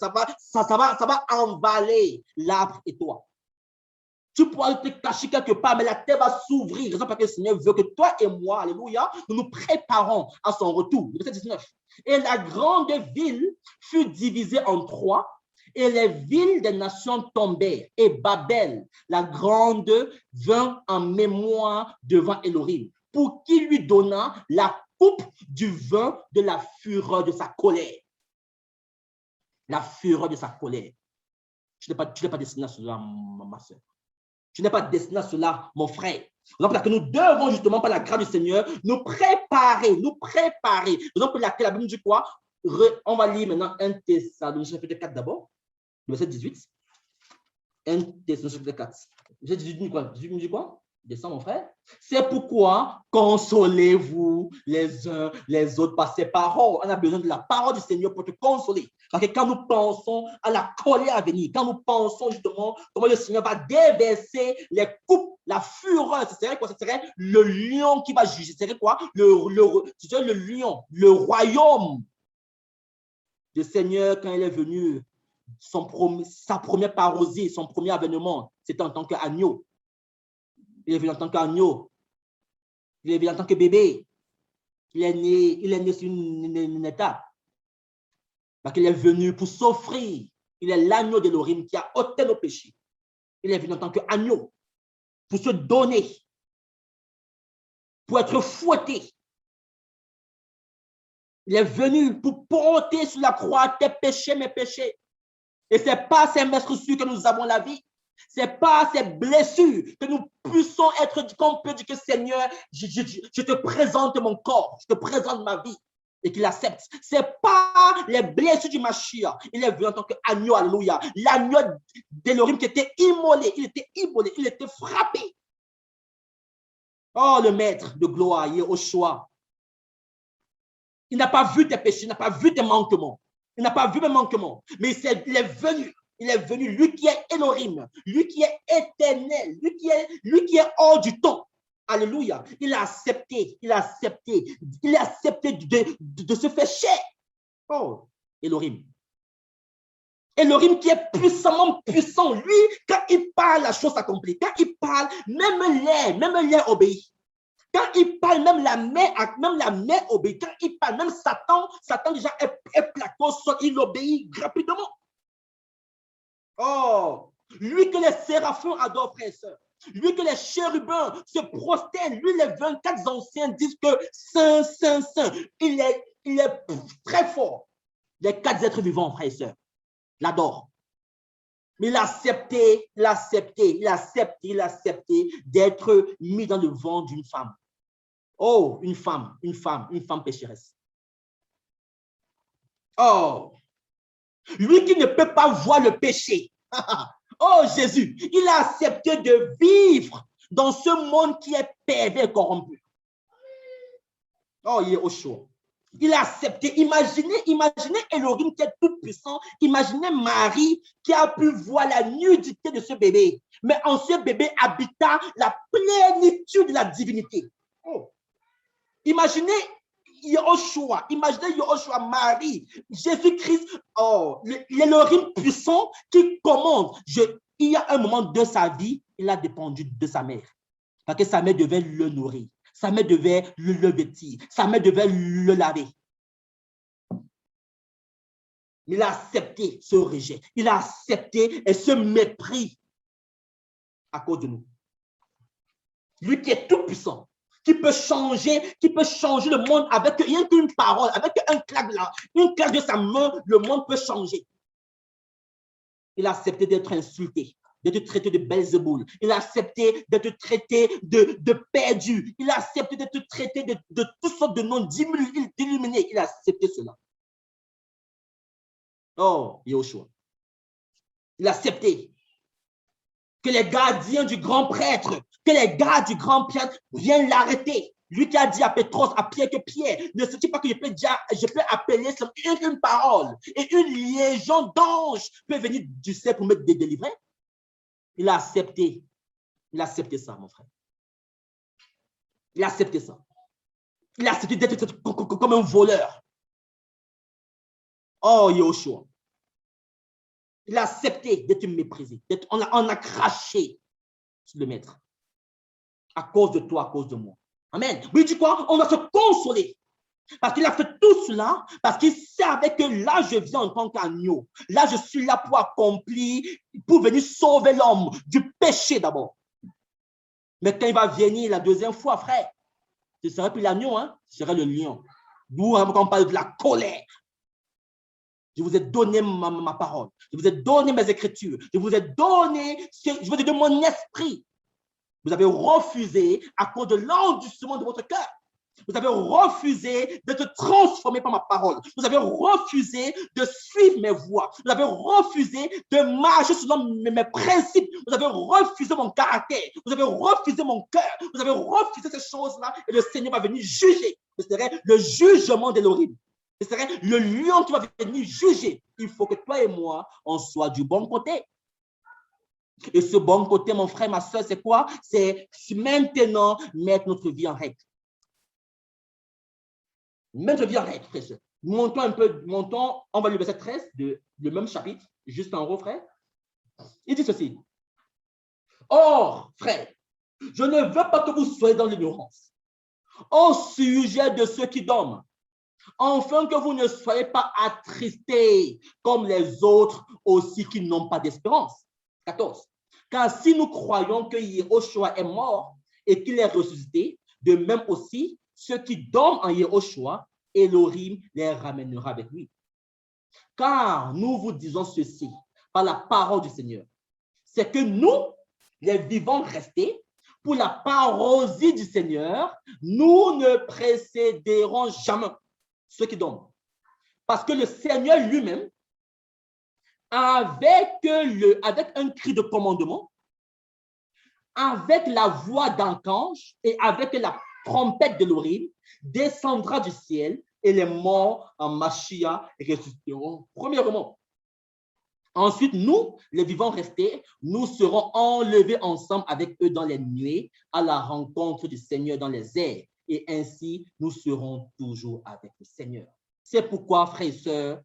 va emballer l'arbre et toi. Tu pourras te cacher quelque part, mais la terre va s'ouvrir. Raison parce que le Seigneur veut que toi et moi, alléluia, nous nous préparons à son retour. Verset 19. Et la grande ville fut divisée en trois, et les villes des nations tombèrent. Et Babel, la grande, vint en mémoire devant Élohim, pour qu'il lui donnât la coupe du vin de la fureur de sa colère. La fureur de sa colère. Tu n'es pas destiné à cela, ma soeur. Tu n'es pas destiné à cela, mon frère. Donc, que nous devons justement, par la grâce du Seigneur, nous préparer. Donc, la Bible dit quoi? On va lire maintenant 1 Thessaloniciens chapitre 4 d'abord, verset 18. 1 Thessaloniciens chapitre 4. Verset 18 dit quoi? Descends, mon frère. C'est pourquoi consolez-vous les uns les autres par ces paroles. On a besoin de la parole du Seigneur pour te consoler. Parce que quand nous pensons à la colère à venir, quand nous pensons justement comment le Seigneur va déverser les coupes, la fureur, ce serait quoi? Ce serait le lion qui va juger. Ce serait quoi? Ce serait le lion, le royaume. Le Seigneur, quand il est venu, sa première parousie, son premier avènement, c'était en tant qu'agneau. Il est venu en tant qu'agneau. Il est venu en tant que bébé. Il est né sur une étape. Parce qu'il est venu pour s'offrir. Il est l'agneau d'Élohim qui a ôté nos péchés. Il est venu en tant qu'agneau pour se donner, pour être fouetté. Il est venu pour porter sur la croix tes péchés, mes péchés. Et ce n'est pas ces meurtrissures que nous avons la vie. Ce n'est pas ces blessures que nous puissions être, qu'on peut dire que Seigneur, je te présente mon corps, je te présente ma vie et qu'il accepte. Ce n'est pas les blessures du Mashiach. Il est venu en tant qu'agneau, alléluia. L'agneau d'Élohim qui était immolé, il était frappé. Oh, le maître de gloire, Yehoshua. Il n'a pas vu tes péchés, il n'a pas vu tes manquements. Il n'a pas vu mes manquements, mais il est venu. Il est venu, lui qui est Elohim, lui qui est éternel, lui qui est hors du temps. Alléluia. Il a accepté de se faire chair. Oh, Elohim. Elohim qui est puissamment puissant. Lui, quand il parle, la chose s'accomplit. Quand il parle, même l'air obéit. Quand il parle, même la mer obéit. Quand il parle, même Satan déjà est plaqué au sol, il obéit rapidement. Oh, lui que les séraphins adorent, frères et sœurs. Lui que les chérubins se prosternent. Lui, les 24 anciens disent que Saint, Saint, Saint. Il est très fort. Les 4 êtres vivants, frères et sœurs, l'adorent. Mais il a accepté d'être mis dans le ventre d'une femme. Oh, une femme pécheresse. Oh, lui qui ne peut pas voir le péché. Oh, Jésus, il a accepté de vivre dans ce monde qui est pervers et corrompu. Oh, il est au chaud. Il a accepté. Imaginez Elohim qui est tout puissant. Imaginez Marie qui a pu voir la nudité de ce bébé. Mais en ce bébé habita la plénitude de la divinité. Oh. Imaginez Yahushua, Marie, Jésus-Christ, oh, l'Elohim puissant qui commande. Il y a un moment de sa vie, il a dépendu de sa mère. Parce que sa mère devait le nourrir. Sa mère devait le vêtir. Sa mère devait le laver. Il a accepté ce rejet. Il a accepté et ce mépris à cause de nous. Lui qui est tout puissant, qui peut changer le monde avec rien qu'une parole, avec un claque de sa main, le monde peut changer. Il a accepté d'être insulté, d'être traité de Belzéboul. Il a accepté d'être traité de perdu. Il a accepté d'être traité de toutes sortes de noms d'illuminés. Il a accepté cela. Oh, Yahushua. Il a accepté que les gardiens du grand prêtre, que les gars du grand prêtre viennent l'arrêter. Lui qui a dit à Pétros, à Pierre, que Pierre, ne sais-tu pas que je peux appeler une parole et une légion d'anges peut venir du ciel pour me délivrer? Il a accepté ça, mon frère. Il a accepté ça. Il a accepté d'être comme un voleur. Oh, Yahushua. Il a accepté d'être méprisé. On a craché sur le maître. À cause de toi, à cause de moi. Amen. Oui, tu quoi? On doit se consoler. Parce qu'il a fait tout cela, parce qu'il savait que là, je viens en tant qu'agneau. Là, je suis là pour accomplir, pour venir sauver l'homme du péché d'abord. Mais quand il va venir la deuxième fois, frère, ce ne serait plus l'agneau, hein? Ce serait le lion. D'où quand on parle de la colère. Je vous ai donné ma parole. Je vous ai donné mes écritures. Je vous ai donné, je vous ai donné mon esprit. Vous avez refusé à cause de l'endurcissement de votre cœur. Vous avez refusé d'être transformé par ma parole. Vous avez refusé de suivre mes voies. Vous avez refusé de marcher selon mes principes. Vous avez refusé mon caractère. Vous avez refusé mon cœur. Vous avez refusé ces choses-là. Et le Seigneur va venir juger. Ce serait le jugement d'Elohim. Ce serait le lion qui va venir juger. Il faut que toi et moi, on soit du bon côté. Et ce bon côté, mon frère, ma soeur, c'est quoi? C'est maintenant mettre notre vie en règle. Mettre notre vie en règle, frère. Montons, on va le verset 13 du même chapitre, juste en haut, frère. Il dit ceci. Or, frère, je ne veux pas que vous soyez dans l'ignorance au sujet de ceux qui dorment, afin que vous ne soyez pas attristés comme les autres aussi qui n'ont pas d'espérance. 14. Car si nous croyons que Yahushua est mort et qu'il est ressuscité, de même aussi, ceux qui dorment en Yahushua, Elohim les ramènera avec lui. Car nous vous disons ceci par la parole du Seigneur, c'est que nous, les vivants restés, pour la parousie du Seigneur, nous ne précéderons jamais ceux qui dorment. Parce que le Seigneur lui-même, avec un cri de commandement, avec la voix d'archange et avec la trompette de l'Elohim, descendra du ciel et les morts en Mashiach ressusciteront premièrement. Ensuite, nous, les vivants restés, nous serons enlevés ensemble avec eux dans les nuées à la rencontre du Seigneur dans les airs. Et ainsi, nous serons toujours avec le Seigneur. C'est pourquoi, frères et sœurs,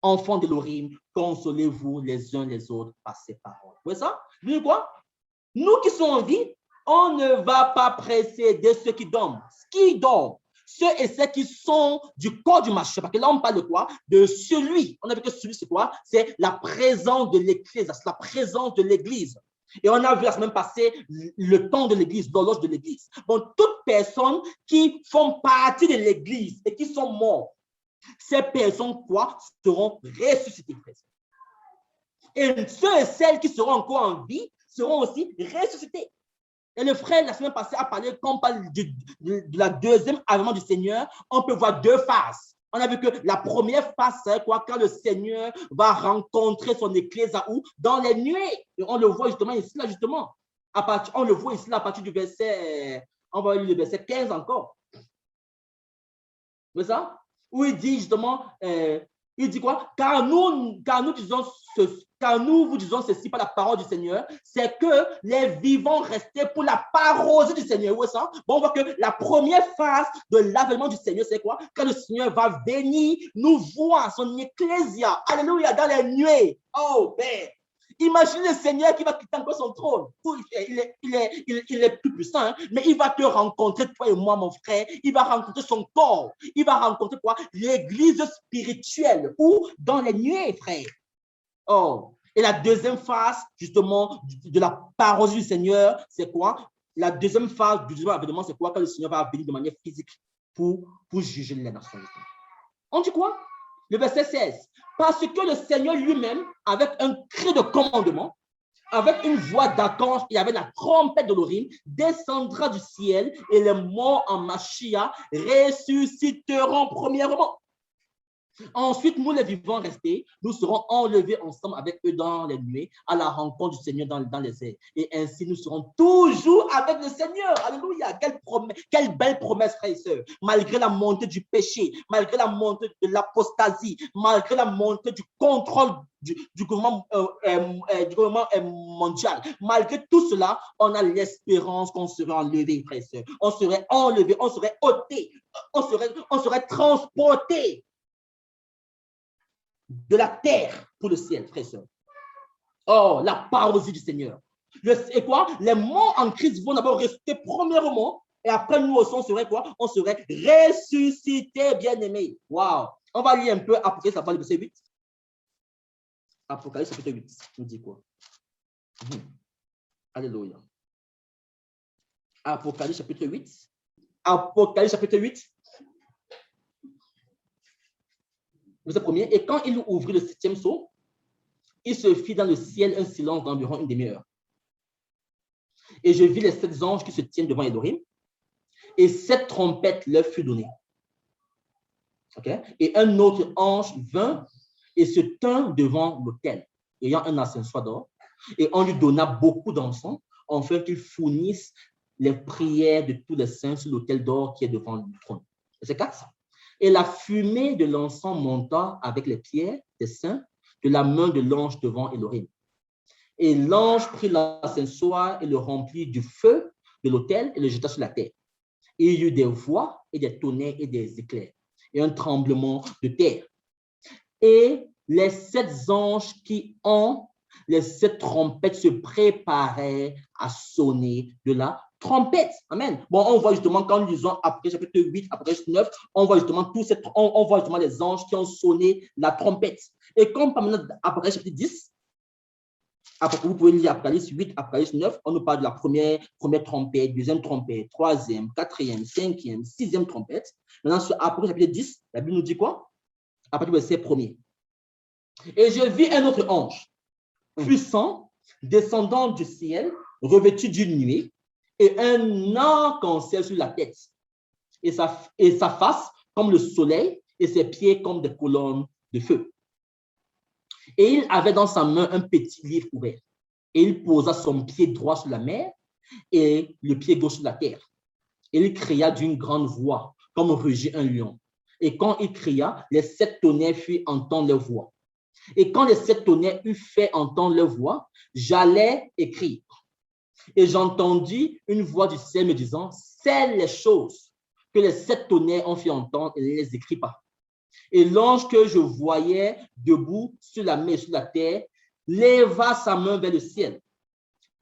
enfants d'Elohim, consolez-vous les uns les autres par ces paroles. Vous voyez ça? Vous voyez quoi? Nous qui sommes en vie, On ne va pas précéder ceux qui dorment. Qui dorment? Ceux et celles qui sont du corps du Mashiach. Parce que là, on parle de quoi? De celui. On a vu que celui, c'est quoi? C'est la présence de l'Église. C'est la présence de l'Église. Et on a vu la semaine passée le temps de l'Église, l'horloge de l'Église. Bon, toutes personnes qui font partie de l'Église et qui sont mortes, ces personnes, quoi, seront ressuscitées. Et ceux et celles qui seront encore en vie seront aussi ressuscités. Et le frère, la semaine passée, a parlé, quand on parle de la deuxième avènement du Seigneur, on peut voir deux phases. On a vu que la première phase, c'est quoi? Quand le Seigneur va rencontrer son église à où? Dans les nuées. Et on le voit justement ici, là, justement. On le voit ici, là, à partir du verset, on va lire le verset 15 encore. C'est ça? Où il dit justement, il dit quoi? Car nous vous disons ceci par la parole du Seigneur, c'est que les vivants restaient pour la parousie du Seigneur. Oui, ça? Bon, on voit que la première phase de l'avènement du Seigneur, c'est quoi? Quand le Seigneur va venir nous voir, son ecclésia, alléluia, dans les nuées. Oh, Père! Imaginez le Seigneur qui va quitter encore son trône. Il est plus puissant, hein? Mais il va te rencontrer, toi et moi, mon frère. Il va rencontrer son corps. Il va rencontrer quoi? L'église spirituelle ou dans les nuées, frère. Oh. Et la deuxième phase, justement, de la parousie du Seigneur, c'est quoi? La deuxième phase du deuxième avènement, c'est quoi? Quand le Seigneur va venir de manière physique pour juger les nations. On dit quoi? Le verset 16. Parce que le Seigneur lui-même, avec un cri de commandement, avec une voix d'archange et avec la trompette de l'Orim, descendra du ciel et les morts en Mashiach ressusciteront premièrement. Ensuite, nous les vivants restés, nous serons enlevés ensemble avec eux dans les nuées à la rencontre du Seigneur dans les airs. Et ainsi, nous serons toujours avec le Seigneur. Alléluia. Quelle belle promesse, frères et sœurs. Malgré la montée du péché, malgré la montée de l'apostasie, malgré la montée du contrôle du gouvernement mondial, malgré tout cela, on a l'espérance qu'on serait enlevé, frères et sœurs. On serait enlevé, on serait ôté, on serait transporté de la terre pour le ciel, frère et sœur. Oh, la parousie du Seigneur. Et quoi? Les morts en Christ vont d'abord rester premièrement, et après nous aussi, on serait quoi? On serait ressuscités, bien-aimés. Waouh! On va lire un peu Apocalypse, le verset 8. Apocalypse chapitre 8, nous dit quoi? Alléluia. Apocalypse chapitre 8. Apocalypse chapitre 8. Verset premier. Et quand il ouvrit le septième sceau, il se fit dans le ciel un silence d'environ une demi-heure. Et je vis les 7 anges qui se tiennent devant Elohim, et 7 trompettes leur furent données. Okay? Et un autre ange vint et se tint devant l'autel, ayant un ascensoir d'or, et on lui donna beaucoup d'encens, afin qu'il fournisse les prières de tous les saints sur l'autel d'or qui est devant le trône. Verset 4. Et la fumée de l'encens monta avec les pierres des saints de la main de l'ange devant Elohim. Et l'ange prit l'ascensoir et le remplit du feu de l'autel et le jeta sur la terre. Et il y eut des voix et des tonnerres et des éclairs et un tremblement de terre. Et les 7 anges qui ont les 7 trompettes se préparaient à sonner de la trompette. Amen. Bon, on voit justement quand nous lisons après chapitre 8, après 9, on voit justement on voit justement les anges qui ont sonné la trompette. Et comme après chapitre 10, vous pouvez lire Apocalypse 8, Apocalypse 9, on nous parle de la première trompette, deuxième trompette, troisième, quatrième, cinquième, sixième trompette. Maintenant, sur Apocalypse chapitre 10, la Bible nous dit quoi? À partir du verset 1er. Et je vis un autre ange, puissant, descendant du ciel, revêtu d'une nuée, et un arc-en-ciel sur la tête, et sa face comme le soleil, et ses pieds comme des colonnes de feu. Et il avait dans sa main un petit livre ouvert, et il posa son pied droit sur la mer, et le pied gauche sur la terre. Et il cria d'une grande voix, comme rugit un lion. Et quand il cria, les 7 tonnerres firent entendre leur voix. Et quand les 7 tonnerres eurent fait entendre leur voix, j'allais écrire. Et j'entendis une voix du ciel me disant, scelle les choses que les 7 tonnerres ont fait entendre et ne les écris pas. Et l'ange que je voyais debout sur la mer et sur la terre leva sa main vers le ciel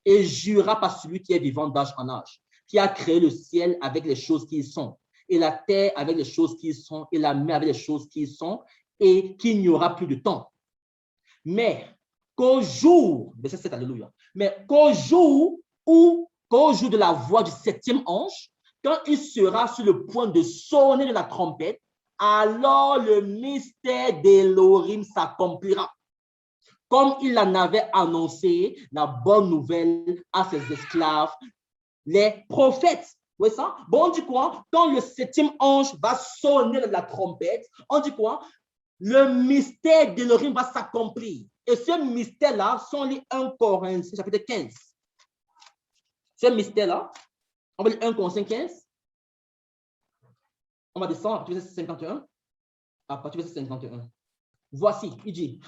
et jurera par celui qui est vivant d'âge en âge, qui a créé le ciel avec les choses qui y sont, et la terre avec les choses qui y sont, et la mer avec les choses qui y sont, et qu'il n'y aura plus de temps. Mais qu'au jour, verset 7, alléluia, mais qu'au jour de la voix du septième ange, quand il sera sur le point de sonner de la trompette, alors le mystère d'Élohim s'accomplira, comme il en avait annoncé la bonne nouvelle à ses esclaves, les prophètes. Vous voyez ça? Bon, on dit quoi? Quand le septième ange va sonner de la trompette, on dit quoi? Le mystère d'Élohim va s'accomplir. Et ce mystère-là, sont les 1 Corinthiens, chapitre 15. Ce mystère-là, on va lire 1 Corinthiens 15. On va descendre à partir du verset 51. À partir du verset 51. Voici, il dit,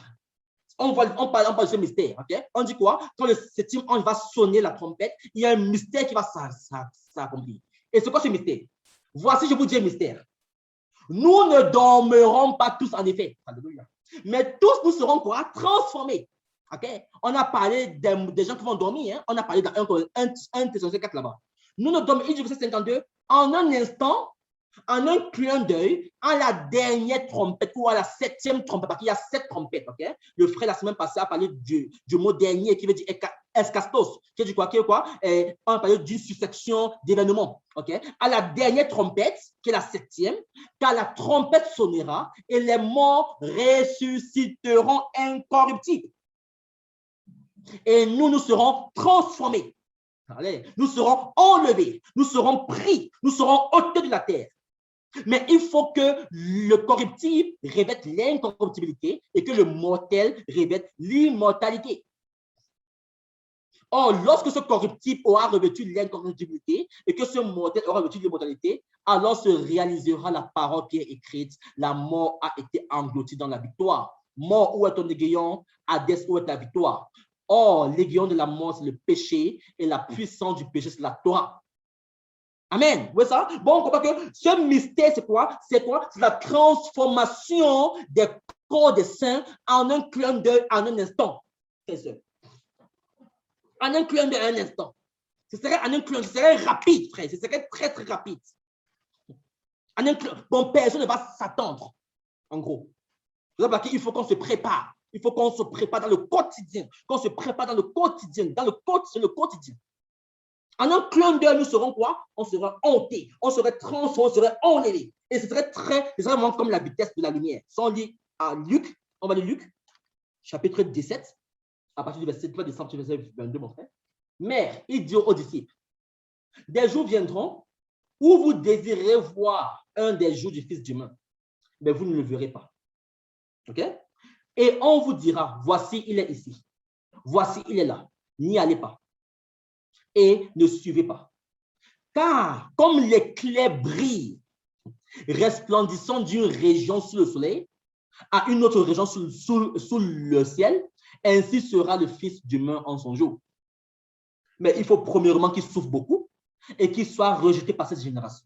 on parle de ce mystère, ok? On dit quoi? Quand le septième ange va sonner la trompette, il y a un mystère qui va s'accomplir. Et c'est quoi ce mystère? Voici, je vous dis un mystère. Nous ne dormirons pas tous en effet. Alléluia. Mais tous nous serons quoi? Transformés. Okay? On a parlé des gens qui vont dormir. Hein? On a parlé dans 1 Thessaloniciens 4 là-bas. Nous ne dormirons, il dit verset 52, en un instant, en un clin d'œil, à la dernière trompette ou à la septième trompette, parce qu'il y a 7 trompettes. Okay? Le frère la semaine passée a parlé du mot dernier qui veut dire escastos, qui veut dire quoi? On a parlé d'une succession d'événements. Okay? À la dernière trompette, qui est la septième, quand la trompette sonnera et les morts ressusciteront incorruptibles. Et nous serons transformés. Allez, nous serons enlevés, nous serons pris, nous serons ôtés de la terre. Mais il faut que le corruptible revête l'incorruptibilité et que le mortel revête l'immortalité. Or, lorsque ce corruptible aura revêtu l'incorruptibilité et que ce mortel aura revêtu l'immortalité, alors se réalisera la parole qui est écrite. La mort a été engloutie dans la victoire. Mort, où est ton aiguillon? Hadès, où est ta victoire? Or, l'aiguillon de la mort, c'est le péché et la puissance du péché, c'est la Torah. Amen. Vous voyez ça? Bon, on comprend que ce mystère, c'est quoi? C'est quoi? C'est la transformation des corps des saints en un clin d'œil, en un instant. En un clin d'œil, en un instant. Ce serait en un clin d'œil, ce serait rapide, frère. Ce serait très, très rapide. En un clin, bon, personne ne va s'attendre, en gros. C'est parce qu'il faut qu'on se prépare. Il faut qu'on se prépare dans le quotidien. Qu'on se prépare dans le quotidien. C'est le quotidien. En un clin d'œil, nous serons quoi? On sera hantés, on serait transformés, on serait enlevés. Et ce serait vraiment comme la vitesse de la lumière. Si on lit à Luc, on va lire Luc, chapitre 17, à partir du verset 3 décembre, verset 22, mon frère. Mais il dit aux disciples, des jours viendront où vous désirez voir un des jours du Fils humain, mais vous ne le verrez pas. OK? Et on vous dira, voici, il est ici. Voici, il est là. N'y allez pas. Et ne suivez pas. Car comme l'éclair brille, resplendissant d'une région sous le soleil à une autre région sous le ciel, ainsi sera le Fils humain en son jour. Mais il faut premièrement qu'il souffre beaucoup et qu'il soit rejeté par cette génération.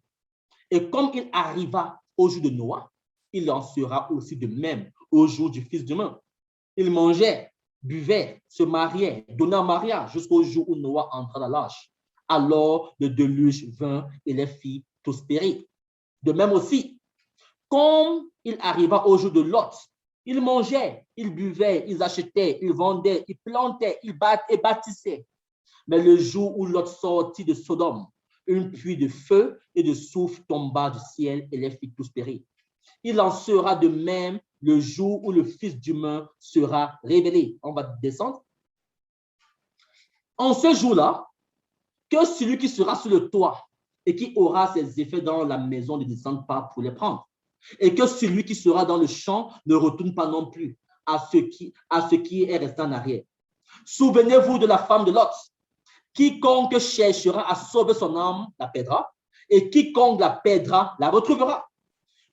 Et comme il arriva au jour de Noah, il en sera aussi de même au jour du Fils humain. Il mangeait, buvait, se mariait, donnait en mariage jusqu'au jour où Noah entra dans l'âge. Alors le déluge vint et les fit tous périr. De même aussi, comme il arriva au jour de Lot, ils mangeaient, ils buvaient, ils achetaient, ils vendaient, ils plantaient, ils bâtissaient. Mais le jour où Lot sortit de Sodome, une pluie de feu et de soufre tomba du ciel et les fit tous périr. Il en sera de même le jour où le Fils humain sera révélé. On va descendre. En ce jour-là, que celui qui sera sur le toit et qui aura ses effets dans la maison ne descende pas pour les prendre. Et que celui qui sera dans le champ ne retourne pas non plus à ce qui est resté en arrière. Souvenez-vous de la femme de Lot. Quiconque cherchera à sauver son âme la perdra, et quiconque la perdra la retrouvera.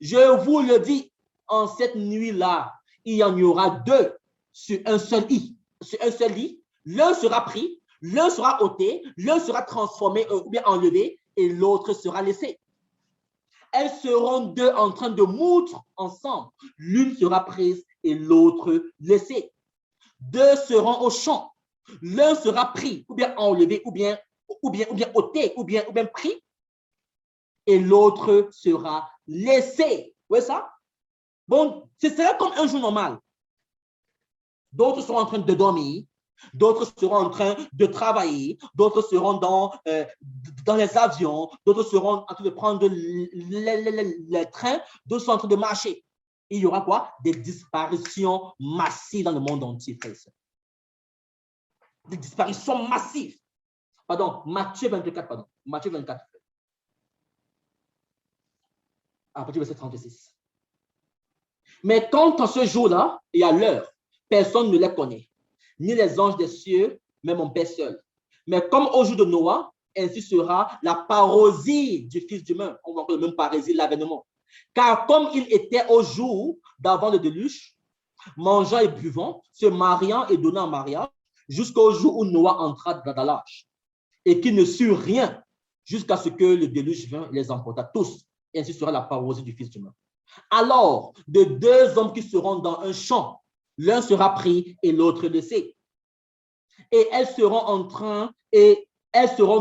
Je vous le dis, en cette nuit-là, il y en aura deux sur un seul lit. Sur un seul lit, l'un sera pris, l'un sera ôté, l'un sera transformé ou bien enlevé, et l'autre sera laissé. Elles seront deux en train de moudre ensemble. L'une sera prise et l'autre laissée. Deux seront au champ. L'un sera pris, ou bien enlevé, ou bien ôté, ou bien pris, et l'autre sera laissé. Vous voyez ça? Bon, ce sera comme un jour normal. D'autres seront en train de dormir, d'autres seront en train de travailler, d'autres seront dans les avions, d'autres seront en train de prendre les trains, d'autres sont en train de marcher. Il y aura quoi? Des disparitions massives dans le monde entier, frères et sœurs. Des disparitions massives. Pardon, Matthieu 24, pardon. Matthieu 24. À partir du verset 36. Mais quant à ce jour-là et à l'heure, personne ne les connaît, ni les anges des cieux, mais mon Père seul. Mais comme au jour de Noah, ainsi sera la parousie du Fils d'humain. On voit encore le même parousie, l'avènement. Car comme il était au jour d'avant le déluge, mangeant et buvant, se mariant et donnant en mariage, jusqu'au jour où Noah entra dans l'arche, et qu'il ne sut rien jusqu'à ce que le déluge vint les emporta tous. Et ainsi sera la parousie du Fils d'humain. Alors, de deux hommes qui seront dans un champ, l'un sera pris et l'autre laissé. Et elles seront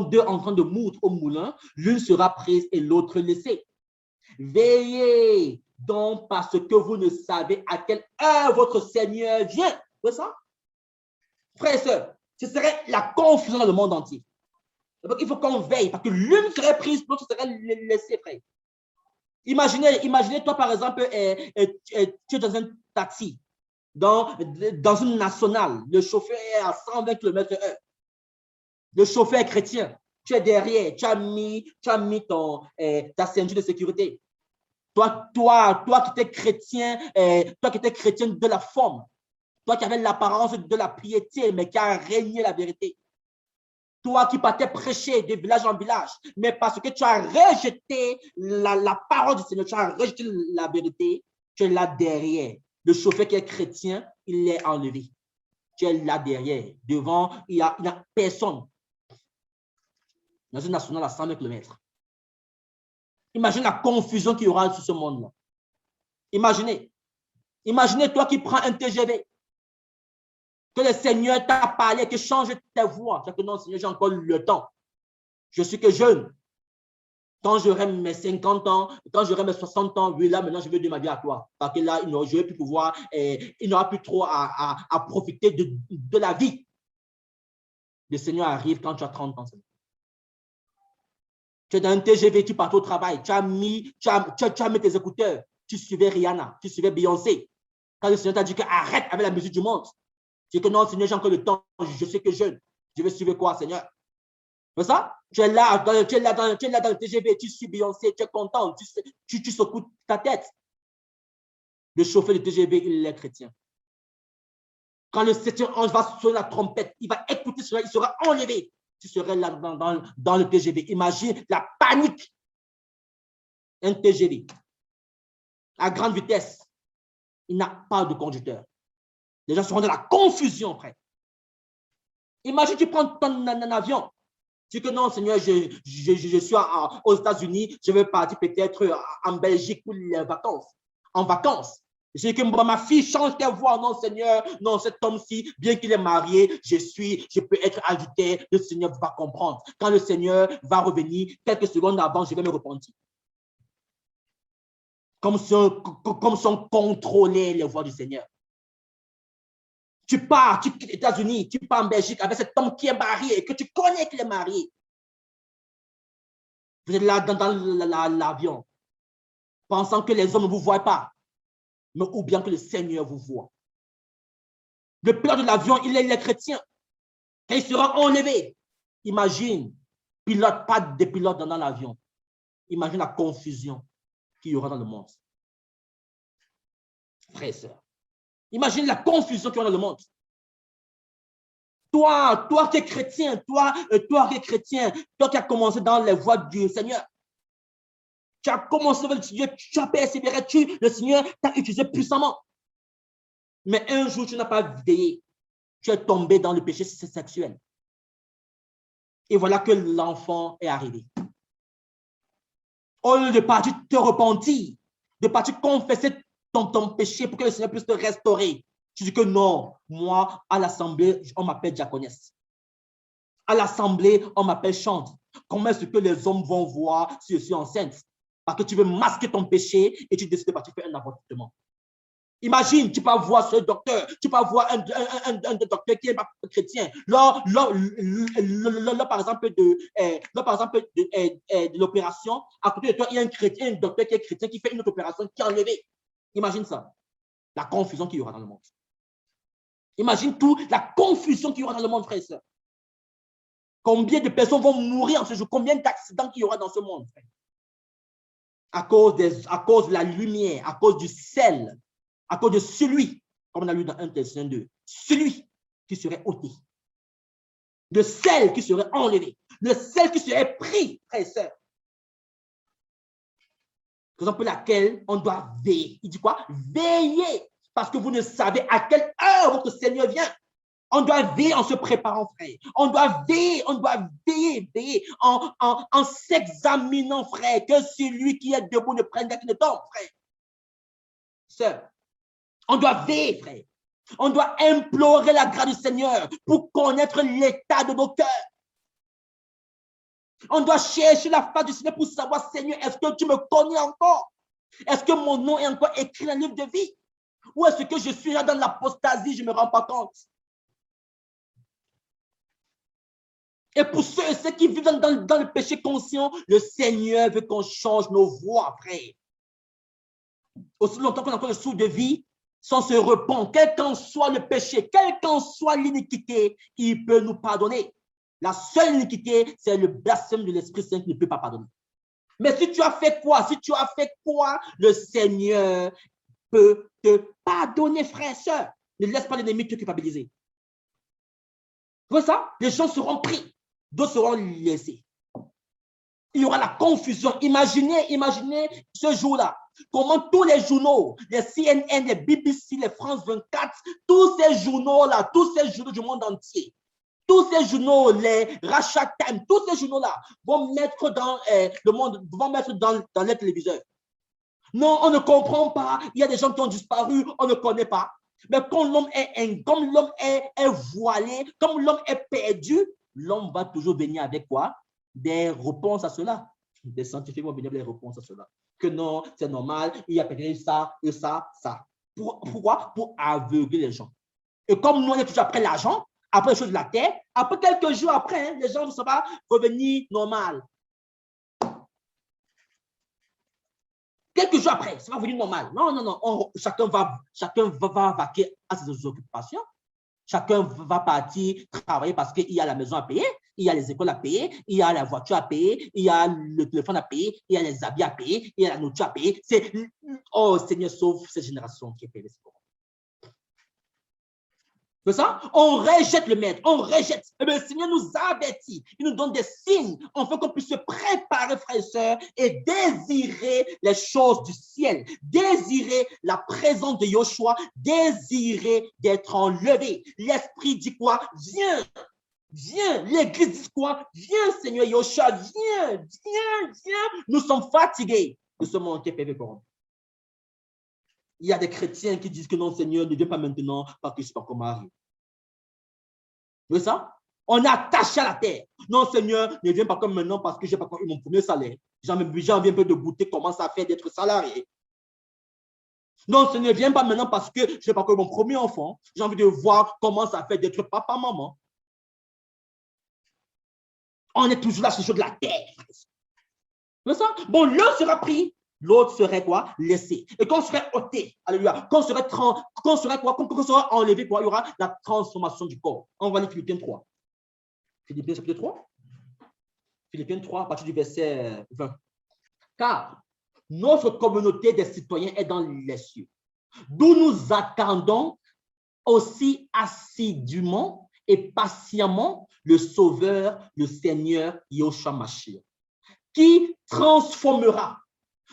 deux en train de moudre au moulin, l'une sera prise et l'autre laissée. Veillez donc parce que vous ne savez à quelle heure votre Seigneur vient. C'est ça? Frères et sœurs, ce serait la confusion dans le monde entier. Donc, il faut qu'on veille parce que l'une serait prise, l'autre serait laissée, frère. Imaginez toi, par exemple, tu es dans un taxi, dans une nationale. Le chauffeur est à 120 km/h. Le chauffeur est chrétien. Tu es derrière. Tu as mis ta ceinture de sécurité. Toi qui étais chrétien, toi qui étais chrétien de la forme. Toi qui avais l'apparence de la piété, mais qui a régné la vérité. Toi qui partais prêcher de village en village, mais parce que tu as rejeté la parole du Seigneur, tu as rejeté la vérité, tu es là derrière. Le chauffeur qui est chrétien, il est enlevé. Tu es là derrière. Devant, il n'y a personne. Dans une nationale à 100 km. Imagine la confusion qu'il y aura sur ce monde-là. Imaginez toi qui prends un TGV. Que le Seigneur t'a parlé, que change ta voix. C'est que non, Seigneur, j'ai encore le temps. Je suis que jeune. Quand j'aurai mes 50 ans, quand j'aurai mes 60 ans, oui, là, maintenant, je veux donner ma vie à toi. Parce que là, je vais plus pouvoir, il n'aura plus trop à profiter de la vie. Le Seigneur arrive quand tu as 30 ans. Tu es dans un TGV, tu pars au travail, tu as mis tes écouteurs, tu suivais Rihanna, tu suivais Beyoncé. Quand le Seigneur t'a dit que arrête avec la musique du monde, tu dis que non, Seigneur, j'ai encore le temps, je sais que jeune. Je vais suivre quoi, Seigneur? C'est ça? Tu es là dans le TGV, tu suis Beyoncé, tu es content, tu secoues ta tête. Le chauffeur du TGV, il est chrétien. Quand le septième ange va sonner la trompette, il va écouter cela, il sera enlevé. Tu serais là dans le TGV. Imagine la panique. Un TGV à grande vitesse. Il n'a pas de conducteur. Les gens seront dans la confusion, frère. Imagine, tu prends ton avion. Tu dis que non, Seigneur, je suis aux États-Unis, je vais partir peut-être en Belgique pour les vacances. En vacances. Je dis que ma fille change tes voix. Non, Seigneur, non, cet homme-ci, bien qu'il est marié, je peux être adultère. Le Seigneur va comprendre. Quand le Seigneur va revenir, quelques secondes avant, je vais me repentir. Comme si on contrôlait les voix du Seigneur. Tu pars, tu quittes les États-Unis, tu pars en Belgique avec cet homme qui est marié et que tu connais qu'il est marié. Vous êtes là dans l'avion, pensant que les hommes ne vous voient pas, mais ou bien que le Seigneur vous voit. Le pilote de l'avion, il est chrétien. Quand il sera enlevé, imagine, pas de pilote dans l'avion. Imagine la confusion qu'il y aura dans le monde. Frères et sœurs. Imagine la confusion qu'il y aura dans le monde. Toi qui es chrétien, toi qui es chrétien, toi qui as commencé dans les voies du Seigneur. Tu as commencé avec le Seigneur, tu as persévéré, le Seigneur t'a utilisé puissamment. Mais un jour, tu n'as pas veillé. Tu es tombé dans le péché sexuel. Et voilà que l'enfant est arrivé. Au lieu de partir te repentir, de partir confesser ton péché pour que le Seigneur puisse te restaurer, Tu dis que non, moi, à l'assemblée, on m'appelle diaconesse. À l'assemblée, on m'appelle chante. Comment est-ce que les hommes vont voir si je suis enceinte? Parce que tu veux masquer ton péché et tu décides de partir faire un avortement. Imagine, tu peux voir ce docteur, tu peux voir un docteur qui est pas chrétien. Lors par exemple, de l'opération, à côté de toi, il y a un docteur qui est chrétien qui fait une autre opération qui est enlevé. Imagine ça. La confusion qu'il y aura dans le monde. Imagine tout, la confusion qu'il y aura dans le monde, frère et sœurs. Combien de personnes vont mourir en ce jour? Combien d'accidents qu'il y aura dans ce monde, frère? À cause de la lumière, à cause du sel, à cause de celui, comme on a lu dans 1 Thessaloniciens 2, celui qui serait ôté, le sel qui serait enlevé, le sel qui serait pris, frère et sœurs. Raison pour laquelle on doit veiller. Il dit quoi? Veillez, parce que vous ne savez à quelle heure votre Seigneur vient. On doit veiller en se préparant, frère. On doit veiller en s'examinant, frère, que celui qui est debout ne prenne pas qu'il ne tombe, frère. Sœur, on doit veiller, frère. On doit implorer la grâce du Seigneur pour connaître l'état de nos cœurs. On doit chercher la face du Seigneur pour savoir, Seigneur, est-ce que tu me connais encore? Est-ce que mon nom est encore écrit dans le livre de vie? Ou est-ce que je suis là dans l'apostasie, je ne me rends pas compte? Et pour ceux qui vivent dans le péché conscient, le Seigneur veut qu'on change nos voies, frère. Aussi longtemps qu'on a encore le souffle de vie, sans se repent, quel qu'en soit le péché, quelle qu'en soit l'iniquité, il peut nous pardonner. La seule iniquité, c'est le blasphème de l'Esprit Saint qui ne peut pas pardonner. Mais si tu as fait quoi? Le Seigneur peut te pardonner, frère et soeur. Ne laisse pas l'ennemi te culpabiliser. Pour ça, les gens seront pris. D'autres seront laissés. Il y aura la confusion. Imaginez ce jour-là. Comment tous les journaux, les CNN, les BBC, les France 24, tous ces journaux-là, tous ces journaux du monde entier, tous ces journaux, les Russia Times, tous ces journaux-là vont mettre dans le monde, vont mettre dans les téléviseurs. Non, on ne comprend pas. Il y a des gens qui ont disparu, on ne connaît pas. Mais comme l'homme est voilé, comme l'homme est perdu, l'homme va toujours venir avec quoi? Des réponses à cela. Des scientifiques vont venir avec des réponses à cela. Que non, c'est normal, il y a peut-être ça, et ça, ça. Pourquoi? Pour aveugler les gens. Et comme nous, on est toujours après l'argent, après les choses de la terre, après quelques jours après, les gens ne sont pas revenir normal. Quelques jours après, ça va revenir normal. Non. Chacun va vaquer à ses occupations. Chacun va partir travailler parce qu'il y a la maison à payer, il y a les écoles à payer, il y a la voiture à payer, il y a le téléphone à payer, il y a les habits à payer, il y a la nourriture à payer. Oh Seigneur, sauve cette génération qui est payée. C'est ça? On rejette le maître, on rejette. Eh bien, le Seigneur nous a avertis, il nous donne des signes, afin qu'on puisse se préparer, frères et sœurs, et désirer les choses du ciel, désirer la présence de Yoshua, désirer d'être enlevé. L'Esprit dit quoi? Viens, l'Église dit quoi? Viens, Seigneur Yoshua, viens. Nous sommes fatigués de ce monde qui est pévé pour nous. Il y a des chrétiens qui disent que non, Seigneur, ne viens pas maintenant parce que je ne suis pas encore marié. Vous voyez ça? On est attaché à la terre. Non, Seigneur, ne viens pas comme maintenant parce que je n'ai pas encore eu mon premier salaire. J'ai envie un peu de goûter comment ça fait d'être salarié. Non, Seigneur, ne viens pas maintenant parce que je n'ai pas encore eu mon premier enfant. J'ai envie de voir comment ça fait d'être papa, maman. On est toujours là sur de la terre. Vous voyez ça? Bon, l'un sera pris. L'autre serait quoi? Laissé. Et quand on serait ôté, alléluia, quand on serait enlevé, quoi, il y aura la transformation du corps. On va lire Philippiens 3. Philippiens chapitre 3. Philippiens 3, à partir du verset 20. Car notre communauté des citoyens est dans les cieux, d'où nous attendons aussi assidûment et patiemment le Sauveur, le Seigneur Yahushua Mashiach, qui transformera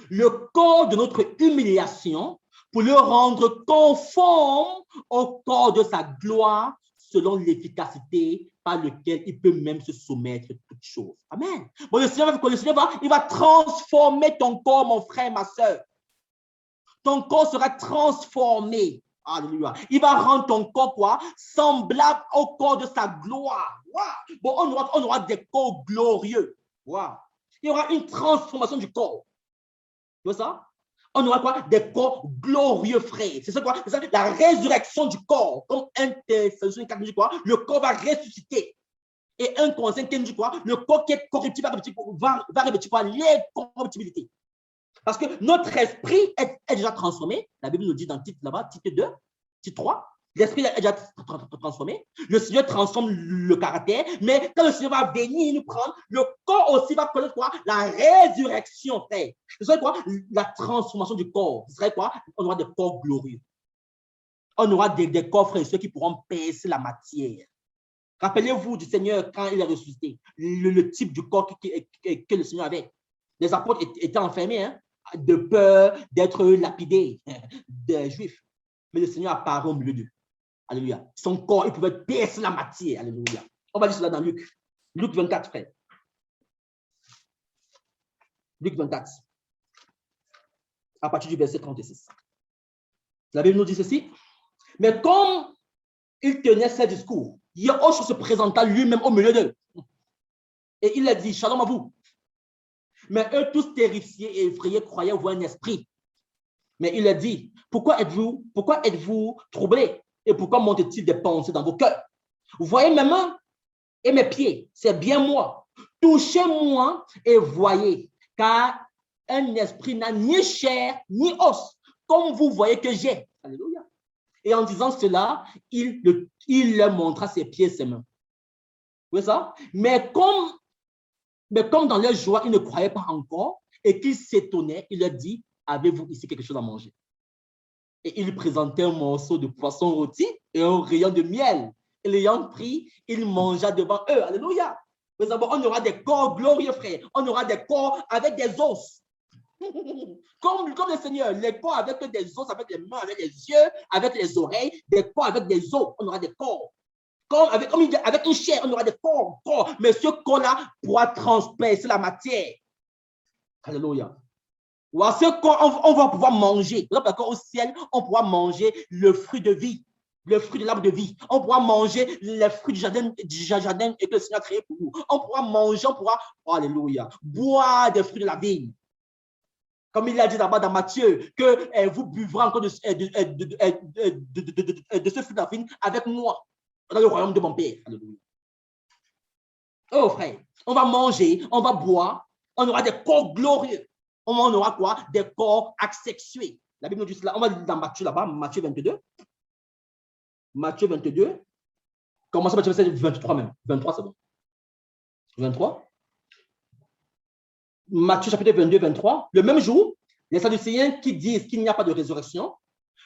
le corps de notre humiliation pour le rendre conforme au corps de sa gloire selon l'efficacité par lequel il peut même se soumettre à toutes choses. Amen. Bon, le Seigneur il va transformer ton corps, mon frère, ma soeur. Ton corps sera transformé. Alléluia. Il va rendre ton corps quoi? Semblable au corps de sa gloire. Wow. Bon, on aura des corps glorieux. Wow. Il y aura une transformation du corps. Tu vois ça? On aura quoi? Des corps glorieux, frère. C'est ça quoi? C'est ça, la résurrection du corps. Comme un Thessaloniciens 4 dit quoi? Le corps va ressusciter. Et un conseil qui dit quoi? Le corps qui est corruptible va revêtir quoi? L'incorruptibilité. Parce que notre esprit est déjà transformé. La Bible nous dit dans Tite là-bas, Tite 2, Tite 3. L'esprit est déjà transformé. Le Seigneur transforme le caractère. Mais quand le Seigneur va venir nous prendre, le corps aussi va connaître quoi? La résurrection, frère. Ce serait quoi? La transformation du corps. Ce serait quoi? On aura des corps glorieux. On aura des corps, frères, ceux qui pourront percer la matière. Rappelez-vous du Seigneur quand il est ressuscité. Le type du corps que le Seigneur avait. Les apôtres étaient enfermés, hein, de peur d'être lapidés des Juifs. Mais le Seigneur apparaît au milieu d'eux. Alléluia. Son corps, il pouvait percer la matière. Alléluia. On va lire cela dans Luc. Luc 24, frère. Luc 24. À partir du verset 36. La Bible nous dit ceci. Mais comme il tenait ce discours, Yahushua se présenta lui-même au milieu d'eux. Et il a dit, shalom à vous. Mais eux tous terrifiés et effrayés croyaient voir un esprit. Mais il a dit, pourquoi êtes-vous troublés? Et pourquoi montent-ils des pensées dans vos cœurs? Vous voyez mes mains et mes pieds, c'est bien moi. Touchez-moi et voyez, car un esprit n'a ni chair ni os, comme vous voyez que j'ai. Alléluia. Et en disant cela, il leur montra ses pieds et ses mains. Vous voyez ça? Mais comme dans leur joie, ils ne croyaient pas encore et qu'ils s'étonnaient, il leur dit, avez-vous ici quelque chose à manger? Et il présentait un morceau de poisson rôti et un rayon de miel. Et l'ayant pris, il mangea devant eux. Alléluia. Mais d'abord, on aura des corps glorieux, frère. On aura des corps avec des os. Comme le Seigneur, les corps avec des os, avec les mains, avec les yeux, avec les oreilles, des corps avec des os. On aura des corps. Avec une chair, on aura des corps. Mais ce corps-là pourra transpercer la matière. Alléluia. Ce corps, on va pouvoir manger. Au ciel, on pourra manger le fruit de vie, le fruit de l'arbre de vie. On pourra manger les fruits du jardin et que le Seigneur a créé pour nous. On pourra manger, alléluia, boire des fruits de la vigne. Comme il a dit là-bas dans Matthieu, que vous buvrez encore de ce fruit de la vigne avec moi dans le royaume de mon Père. Alléluia. Oh frère, on va manger, on va boire, on aura des corps glorieux. On aura quoi? Des corps asexués. La Bible nous dit cela. On va lire dans Matthieu là-bas, Matthieu 22. Matthieu 22. Commençons par verset 23 même. 23, c'est bon. 23. Matthieu chapitre 22, 23. Le même jour, les Sadducéens qui disent qu'il n'y a pas de résurrection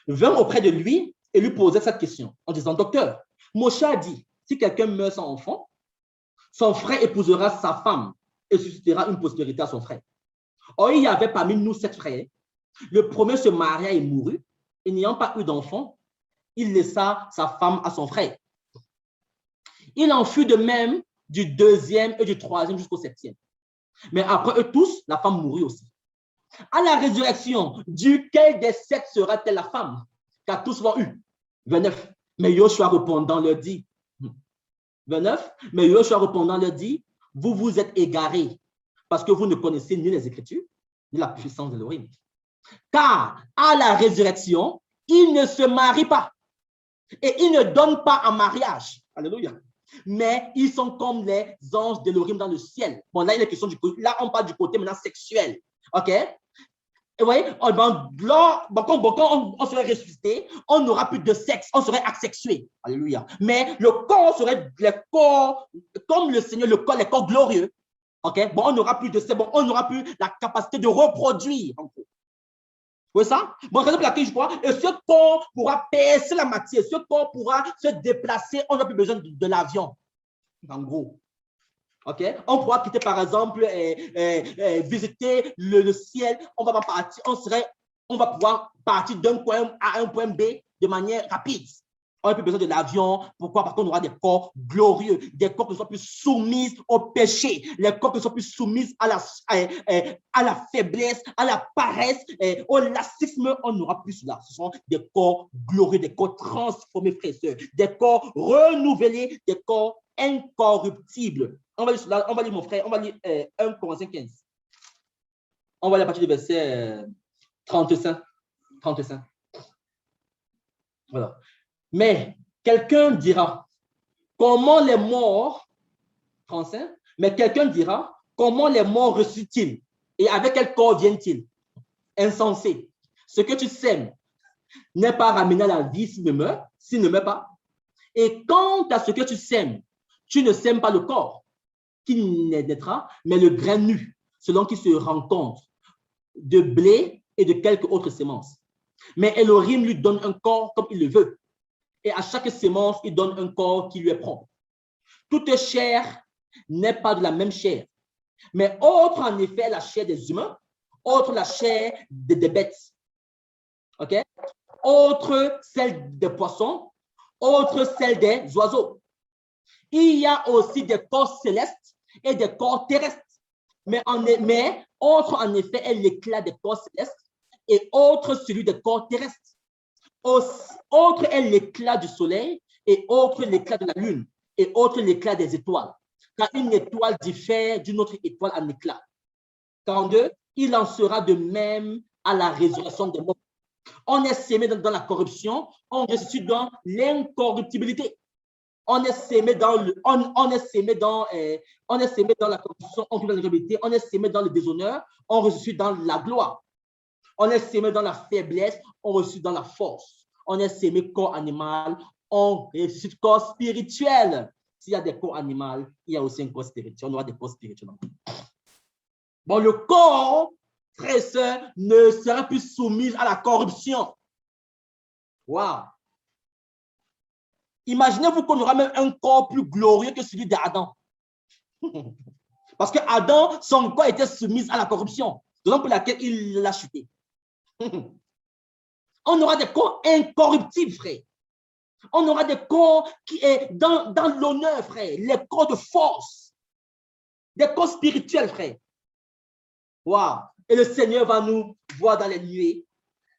vinrent auprès de lui et lui posaient cette question en disant, docteur, Moshe a dit, si quelqu'un meurt sans enfant, son frère épousera sa femme et suscitera une postérité à son frère. Or, il y avait parmi nous 7 frères. Le premier se maria et mourut, et n'ayant pas eu d'enfant, il laissa sa femme à son frère. Il en fut de même du deuxième et du troisième jusqu'au 7e. Mais après eux tous, la femme mourut aussi. À la résurrection, duquel des 7 sera-t-elle la femme? Car tous l'ont eu. 29. Mais Yoshua répondant leur dit, 29. Mais Yoshua répondant leur dit, vous vous êtes égarés, parce que vous ne connaissez ni les Écritures, ni la puissance de l'Élohim. Car à la résurrection, il ne se marie pas et il ne donne pas en mariage. Alléluia. Mais ils sont comme les anges de l'Élohim dans le ciel. Bon, là, il est question là, on parle du côté maintenant sexuel. OK? Et vous voyez, quand on serait ressuscité, on n'aura plus de sexe, on serait asexué. Alléluia. Mais le corps serait les corps, comme le Seigneur, les corps glorieux. OK? Bon, on n'aura plus de sexe, bon, on n'aura plus la capacité de reproduire. En gros. Vous voyez ça? Bon, raison pour laquelle je crois, et ce corps pourra percer la matière, ce corps pourra se déplacer, on n'a plus besoin de l'avion. En gros. OK? On pourra quitter, par exemple, visiter le ciel. On va pouvoir partir d'un point A à un point B de manière rapide. On n'a plus besoin de l'avion. Pourquoi? Parce qu'on aura des corps glorieux, des corps qui ne sont plus soumis au péché, les corps qui ne sont plus soumis à la faiblesse, à la paresse, au laxisme. On n'aura plus cela. Ce sont des corps glorieux, des corps transformés, frères et sœurs, des corps renouvelés, des corps incorruptibles. On va lire, mon frère, on va lire 1 Corinthiens 15. On va lire à partir du verset 35. Voilà. Mais quelqu'un dira, comment les morts, 35, mais quelqu'un dira, comment les morts ressuscitent-ils? Et avec quel corps viennent-ils? Insensé. Ce que tu sèmes n'est pas ramené à la vie s'il ne meurt pas. Et quant à ce que tu sèmes, tu ne sèmes pas le corps qui naîtra, mais le grain nu, selon qu'il se rencontre de blé et de quelques autres semences. Mais Elohim lui donne un corps comme il le veut. Et à chaque semence, il donne un corps qui lui est propre. Toute chair n'est pas de la même chair. Mais autre, en effet, la chair des humains, autre la chair des bêtes. OK? Autre celle des poissons, autre celle des oiseaux. Il y a aussi des corps célestes et des corps terrestres. Mais autre, en effet, est l'éclat des corps célestes et autre celui des corps terrestres. Autre est l'éclat du soleil et autre l'éclat de la lune et autre l'éclat des étoiles. Car une étoile diffère d'une autre étoile en éclat. 42, il en sera de même à la résurrection des morts. On est sémé dans la corruption, on ressuscite dans l'incorruptibilité. On est sémé dans la corruption, on trouve l'incorruptibilité, on est sémé dans le déshonneur, on ressuscite dans la gloire. On est sémé dans la faiblesse, on ressuscite dans la force. On est sémé corps animal, on ressuscite corps spirituel. S'il y a des corps animaux, il y a aussi un corps spirituel. On aura des corps spirituels. Bon, le corps, frère et sœur, ne sera plus soumis à la corruption. Waouh! Imaginez-vous qu'on aura même un corps plus glorieux que celui d'Adam. Parce que Adam, son corps était soumis à la corruption, raison pour laquelle il l'a chuté. On aura des corps incorruptibles, frère. On aura des corps qui est dans l'honneur, frère. Les corps de force. Des corps spirituels, frère. Waouh! Et le Seigneur va nous voir dans les nuées.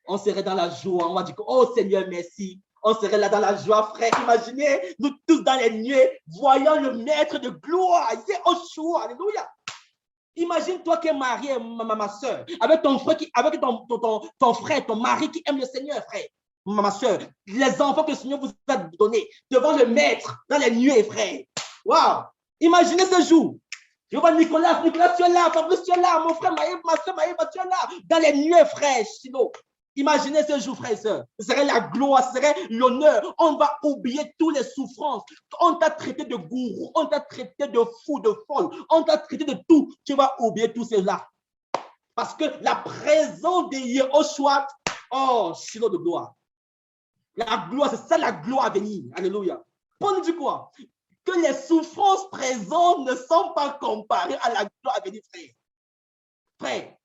On serait dans la joie. On va dire, oh Seigneur, merci. On serait là dans la joie, frère. Imaginez, nous tous dans les nuées, voyant le maître de gloire. C'est Oshua. Alléluia. Imagine-toi qui es marié, ma soeur, avec ton frère, avec ton frère, ton mari qui aime le Seigneur, frère. Ma soeur, les enfants que le Seigneur vous a donnés devant le maître dans les nuées, frère. Waouh! Imaginez ce jour. Je vois Nicolas, tu es là, Fabrice, tu es là, mon frère Maïb, ma soeur Maïb, tu es là, dans les nuées, frère. Sinon, imaginez ce jour, frère et soeur. Ce serait la gloire, ce serait l'honneur. On va oublier toutes les souffrances. On t'a traité de gourou, on t'a traité de fou, de folle, on t'a traité de tout. Tu vas oublier tout cela. Parce que la présence de Yehoshua, oh, Shiloh de gloire. La gloire, c'est ça la gloire à venir. Alléluia. Pour nous dire quoi? Que les souffrances présentes ne sont pas comparées à la gloire à venir, frère. Frère,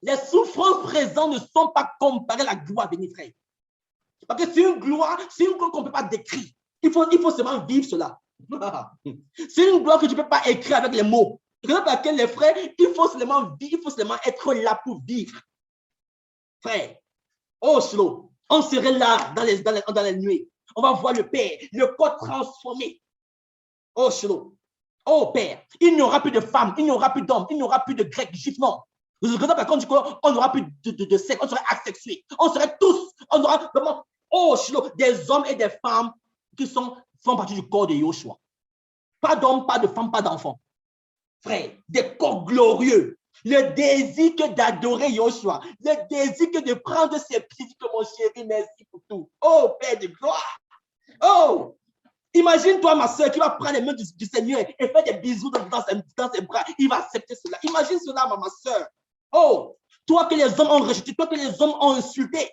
les souffrances présentes ne sont pas comparées à la gloire à venir, frère. Parce que c'est une gloire qu'on ne peut pas décrire. Il faut seulement vivre cela. C'est une gloire que tu ne peux pas écrire avec les mots. C'est pour laquelle les frères, il faut seulement vivre, il faut seulement être là pour vivre. Frère, oh, Shlo, on serait là dans les nuées. On va voir le Père, le corps transformé. Oh, Shlo, oh, Père, il n'y aura plus de femmes, il n'y aura plus d'hommes, il n'y aura plus de Grecs, Juifs, non. On n'aura plus de sexe, on serait asexués. On serait tous, on aura vraiment, oh, Shlo, des hommes et des femmes qui font partie du corps de Yoshua. Pas d'hommes, pas de femmes, pas d'enfants. Frère, des corps glorieux. Le désir que d'adorer Yoshua. Le désir que de prendre ses pieds, que mon chéri, merci pour tout. Oh, Père de gloire. Oh, imagine-toi, ma soeur, qui va prendre les mains du Seigneur et faire des bisous dans ses bras. Il va accepter cela. Imagine cela, ma soeur. Oh, toi que les hommes ont rejeté, toi que les hommes ont insulté.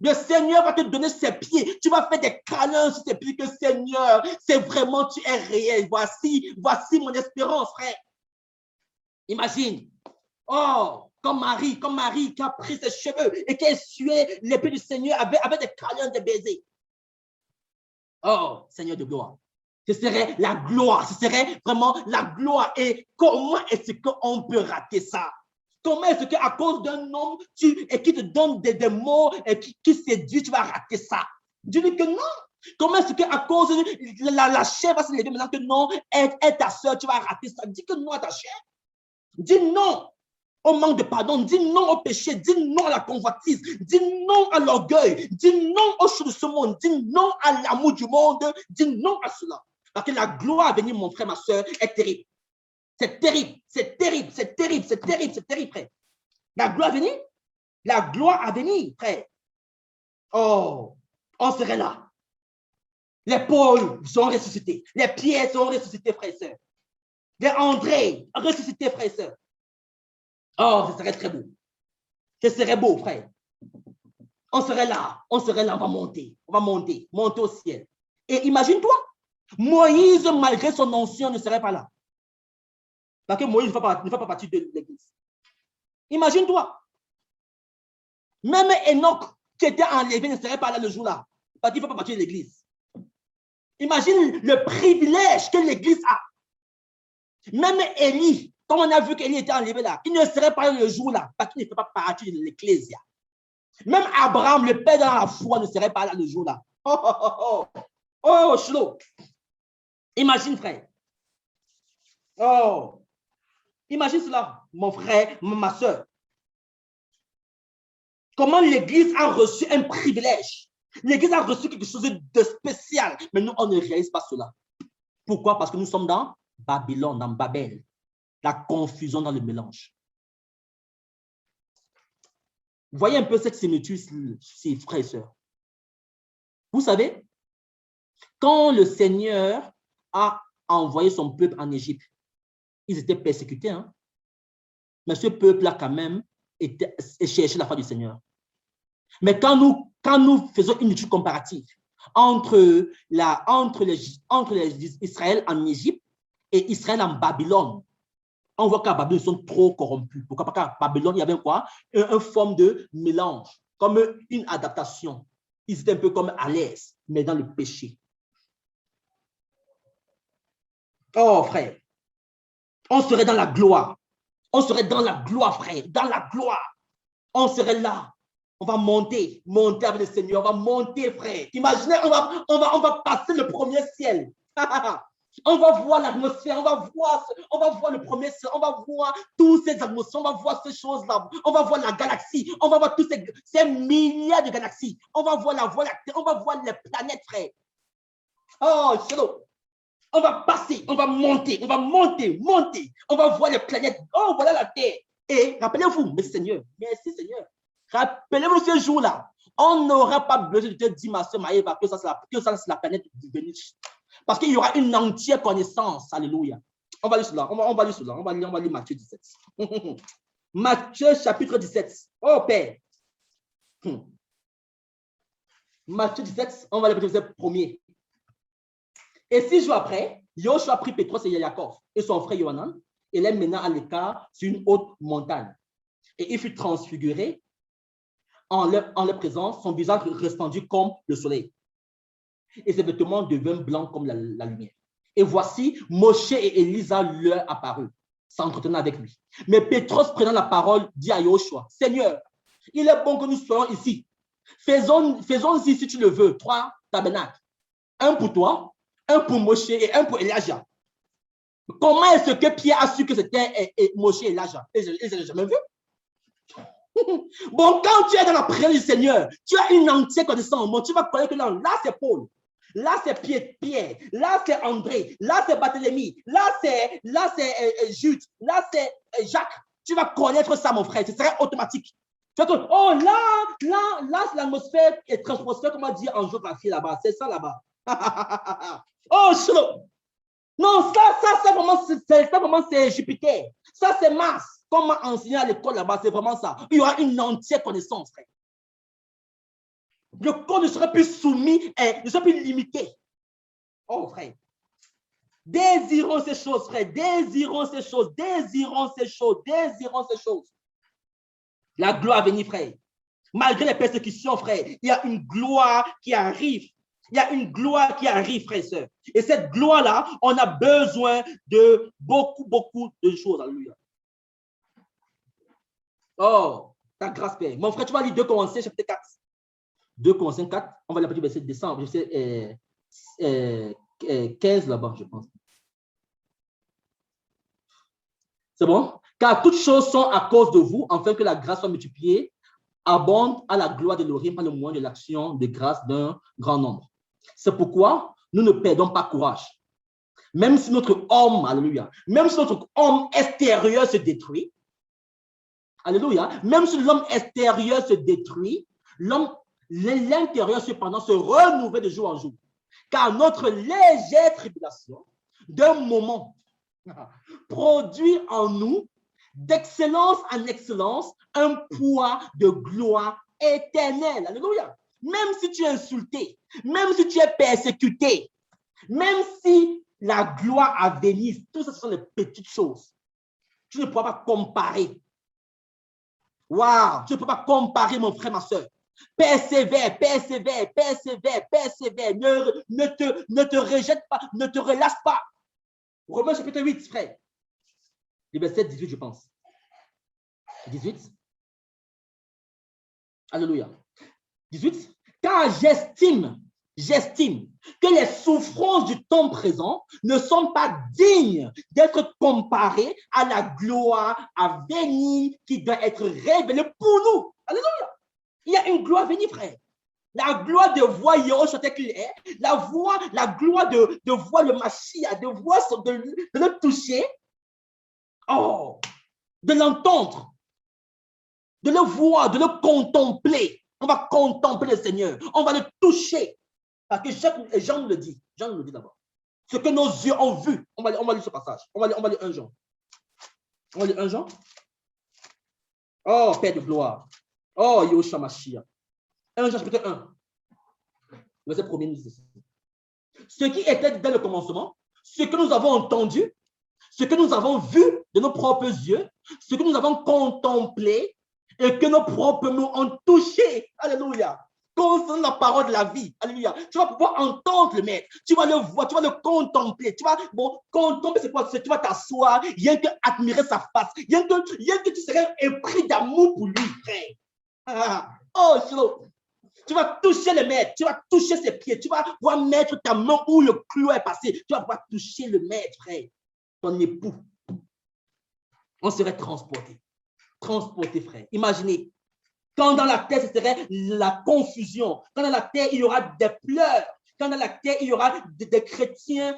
Le Seigneur va te donner ses pieds. Tu vas faire des câlins sur ses pieds. Que Seigneur, c'est vraiment, tu es réel. Voici mon espérance, frère. Imagine. Oh, comme Marie qui a pris ses cheveux et qui a essuyé les pieds du Seigneur avec des câlins, des baisers. Oh, Seigneur de gloire. Ce serait la gloire, ce serait vraiment la gloire. Et comment est-ce qu'on peut rater ça? Comment est-ce qu'à cause d'un homme et qui te donne des mots et qui séduit, tu vas rater ça? Dis-lui que non. Comment est-ce qu'à cause de la chair va se lever maintenant que non, est ta soeur, tu vas rater ça? Dis que non à ta chair. Dis non au manque de pardon. Dis non au péché. Dis non à la convoitise. Dis non à l'orgueil. Dis non aux choses de ce monde. Dis non à l'amour du monde. Dis non à cela. Parce que la gloire à venir, mon frère, ma soeur, est terrible. C'est terrible, c'est terrible, c'est terrible, c'est terrible, c'est terrible, frère. La gloire à venir, la gloire à venir, frère. Oh, on serait là. Les Paul sont ressuscités. Les Pierre sont ressuscités, frères et sœurs. Les André ressuscités, frères et sœurs. Oh, ce serait très beau. Ce serait beau, frère. On serait là, on va monter. On va monter au ciel. Et imagine-toi, Moïse, malgré son onction, ne serait pas là. Parce que Moïse ne fait pas partie de l'église. Imagine-toi. Même Enoch, qui était enlevé, ne serait pas là le jour-là. Parce qu'il ne fait pas partie de l'église. Imagine le privilège que l'église a. Même Élie, comme on a vu qu'Élie était enlevé là, il ne serait pas là le jour-là, parce qu'il ne fait pas partie de l'église. Même Abraham, le père de la foi, ne serait pas là le jour-là. Oh, oh, oh, oh. Oh, Shlo. Imagine, frère. Oh. Imagine cela, mon frère, ma soeur. Comment l'église a reçu un privilège. L'église a reçu quelque chose de spécial. Mais nous, on ne réalise pas cela. Pourquoi? Parce que nous sommes dans Babylone, dans Babel. La confusion dans le mélange. Voyez un peu cette similitude, frères et sœurs. Vous savez, quand le Seigneur a envoyé son peuple en Égypte, ils étaient persécutés. Hein? Mais ce peuple-là, quand même, cherchait la foi du Seigneur. Mais quand nous faisons une étude comparative entre Israël en Égypte et Israël en Babylone, on voit qu'à Babylone, ils sont trop corrompus. Pourquoi? Parce qu'à Babylone, il y avait quoi? Une forme de mélange, comme une adaptation. Ils étaient un peu comme à l'aise, mais dans le péché. Oh, frère, on serait dans la gloire. On serait dans la gloire, frère, dans la gloire. On serait là. On va monter avec le Seigneur. On va monter, frère. Imaginez, on va passer le premier ciel. On va voir l'atmosphère, on va voir le premier ciel, on va voir toutes ces atmosphères, on va voir ces choses-là, on va voir la galaxie, on va voir tous ces milliards de galaxies, on va voir la Voie lactée, on va voir les planètes, frère. Oh, Shelo. On va passer, on va monter, on va voir les planètes. Oh, voilà la Terre. Et rappelez-vous, mais Seigneur, merci Seigneur. Rappelez-vous ce jour-là, on n'aura pas besoin de te dire, ma soeur Maëva, que ça c'est la planète du Vénus. Parce qu'il y aura une entière connaissance. Alléluia. On va lire cela. On va lire Matthieu 17. Matthieu chapitre 17. Oh Père. Matthieu 17, on va lire le verset premier. Et 6 jours après, Yoshua prit Pétros et Jacob et son frère Yohanan et les mena à l'écart sur une haute montagne. Et il fut transfiguré en leur présence, son visage resplendu comme le soleil. Et ses vêtements devinrent blancs comme la lumière. Et voici, Moshe et Élisa leur apparurent, s'entretenant avec lui. Mais Pétros, prenant la parole, dit à Yoshua, Seigneur, il est bon que nous soyons ici. Faisons ici, si tu le veux, 3 tabernacles. Un pour toi, un pour Moshe et un pour Elijah. Comment est-ce que Pierre a su que c'était Moshe et Elijah? Et je ne l'ai jamais vu. Bon, quand tu es dans la présence du Seigneur, tu as une entière connaissance. Bon, tu vas connaître que là, c'est Paul. Là, c'est Pierre. Là, c'est André. Là, c'est Barthélemy. Là, c'est Jude. Là, c'est Jacques. Tu vas connaître ça, mon frère. Ce serait automatique. Tu vas dire, oh, là, c'est l'atmosphère et transposphère, comment dire en géographie là-bas. C'est ça là-bas. Oh, Shlo. Non, ça, vraiment, c'est Jupiter. Ça, c'est Mars. Comme on m'a enseigné à l'école là-bas, c'est vraiment ça. Il y aura une entière connaissance, frère. Le corps ne sera plus soumis, ne sera plus limité. Oh, frère. Désirons ces choses, frère. Désirons ces choses. La gloire à venir, frère. Malgré les persécutions, frère, il y a une gloire qui arrive. Il y a une gloire qui arrive, frères et sœurs. Et cette gloire-là, on a besoin de beaucoup de choses. Alléluia. Oh, ta grâce, Père. Mon frère, tu vas lire 2 Corinthiens, chapitre 4. 2 Corinthiens 4, on va lire le verset décembre, verset 15 là-bas, je pense. C'est bon? Car toutes choses sont à cause de vous, afin que la grâce soit multipliée, abonde à la gloire de l'Orient par le moyen de l'action de grâce d'un grand nombre. C'est pourquoi nous ne perdons pas courage. Même si notre homme, alléluia, même si notre homme extérieur se détruit, alléluia, même si l'homme extérieur se détruit, l'intérieur cependant se renouvelle de jour en jour. Car notre légère tribulation d'un moment produit en nous d'excellence en excellence un poids de gloire éternelle. Alléluia. Même si tu es insulté, même si tu es persécuté, même si la gloire à venir, tout ça, ce sont des petites choses. Tu ne pourras pas comparer. Waouh, tu ne peux pas comparer, mon frère, ma soeur. Persévère, persévère, persévère, persévère. Ne te rejette pas, ne te relâche pas. Romains chapitre 8, frère. Le verset 18, je pense. 18. Alléluia. 18. Car j'estime que les souffrances du temps présent ne sont pas dignes d'être comparées à la gloire à venir qui doit être révélée pour nous. Alléluia. Il y a une gloire à venir, frère. La gloire de voir Yehoshua qu'il est, la gloire de voir le Mashiach, de le toucher, oh, de l'entendre, de le voir, de le contempler. On va contempler le Seigneur, on va le toucher. Parce que Jean nous le dit d'abord. Ce que nos yeux ont vu, on va lire ce passage. On va lire 1 Jean. On va lire 1 Jean. Oh, Père de gloire. Oh, Yehoshua Mashiach. 1 Jean chapitre 1. Verset 1er nous dit ce qui était dans le commencement, ce que nous avons entendu, ce que nous avons vu de nos propres yeux, ce que nous avons contemplé et que nos propres mots ont touché. Alléluia. Concernant la parole de la vie. Alléluia. Tu vas pouvoir entendre le maître. Tu vas le voir, tu vas le contempler. Tu vas, contempler, c'est quoi? Tu vas t'asseoir, rien que admirer sa face, rien que tu serais épris d'amour pour lui, frère. Oh, Shilo. Tu vas toucher le maître, tu vas toucher ses pieds, tu vas pouvoir mettre ta main où le clou est passé. Tu vas pouvoir toucher le maître, frère, ton époux. On serait transporté. Transporté, frère. Imaginez, quand dans la terre, ce serait la confusion. Quand dans la terre, il y aura des pleurs. Quand dans la terre, il y aura des chrétiens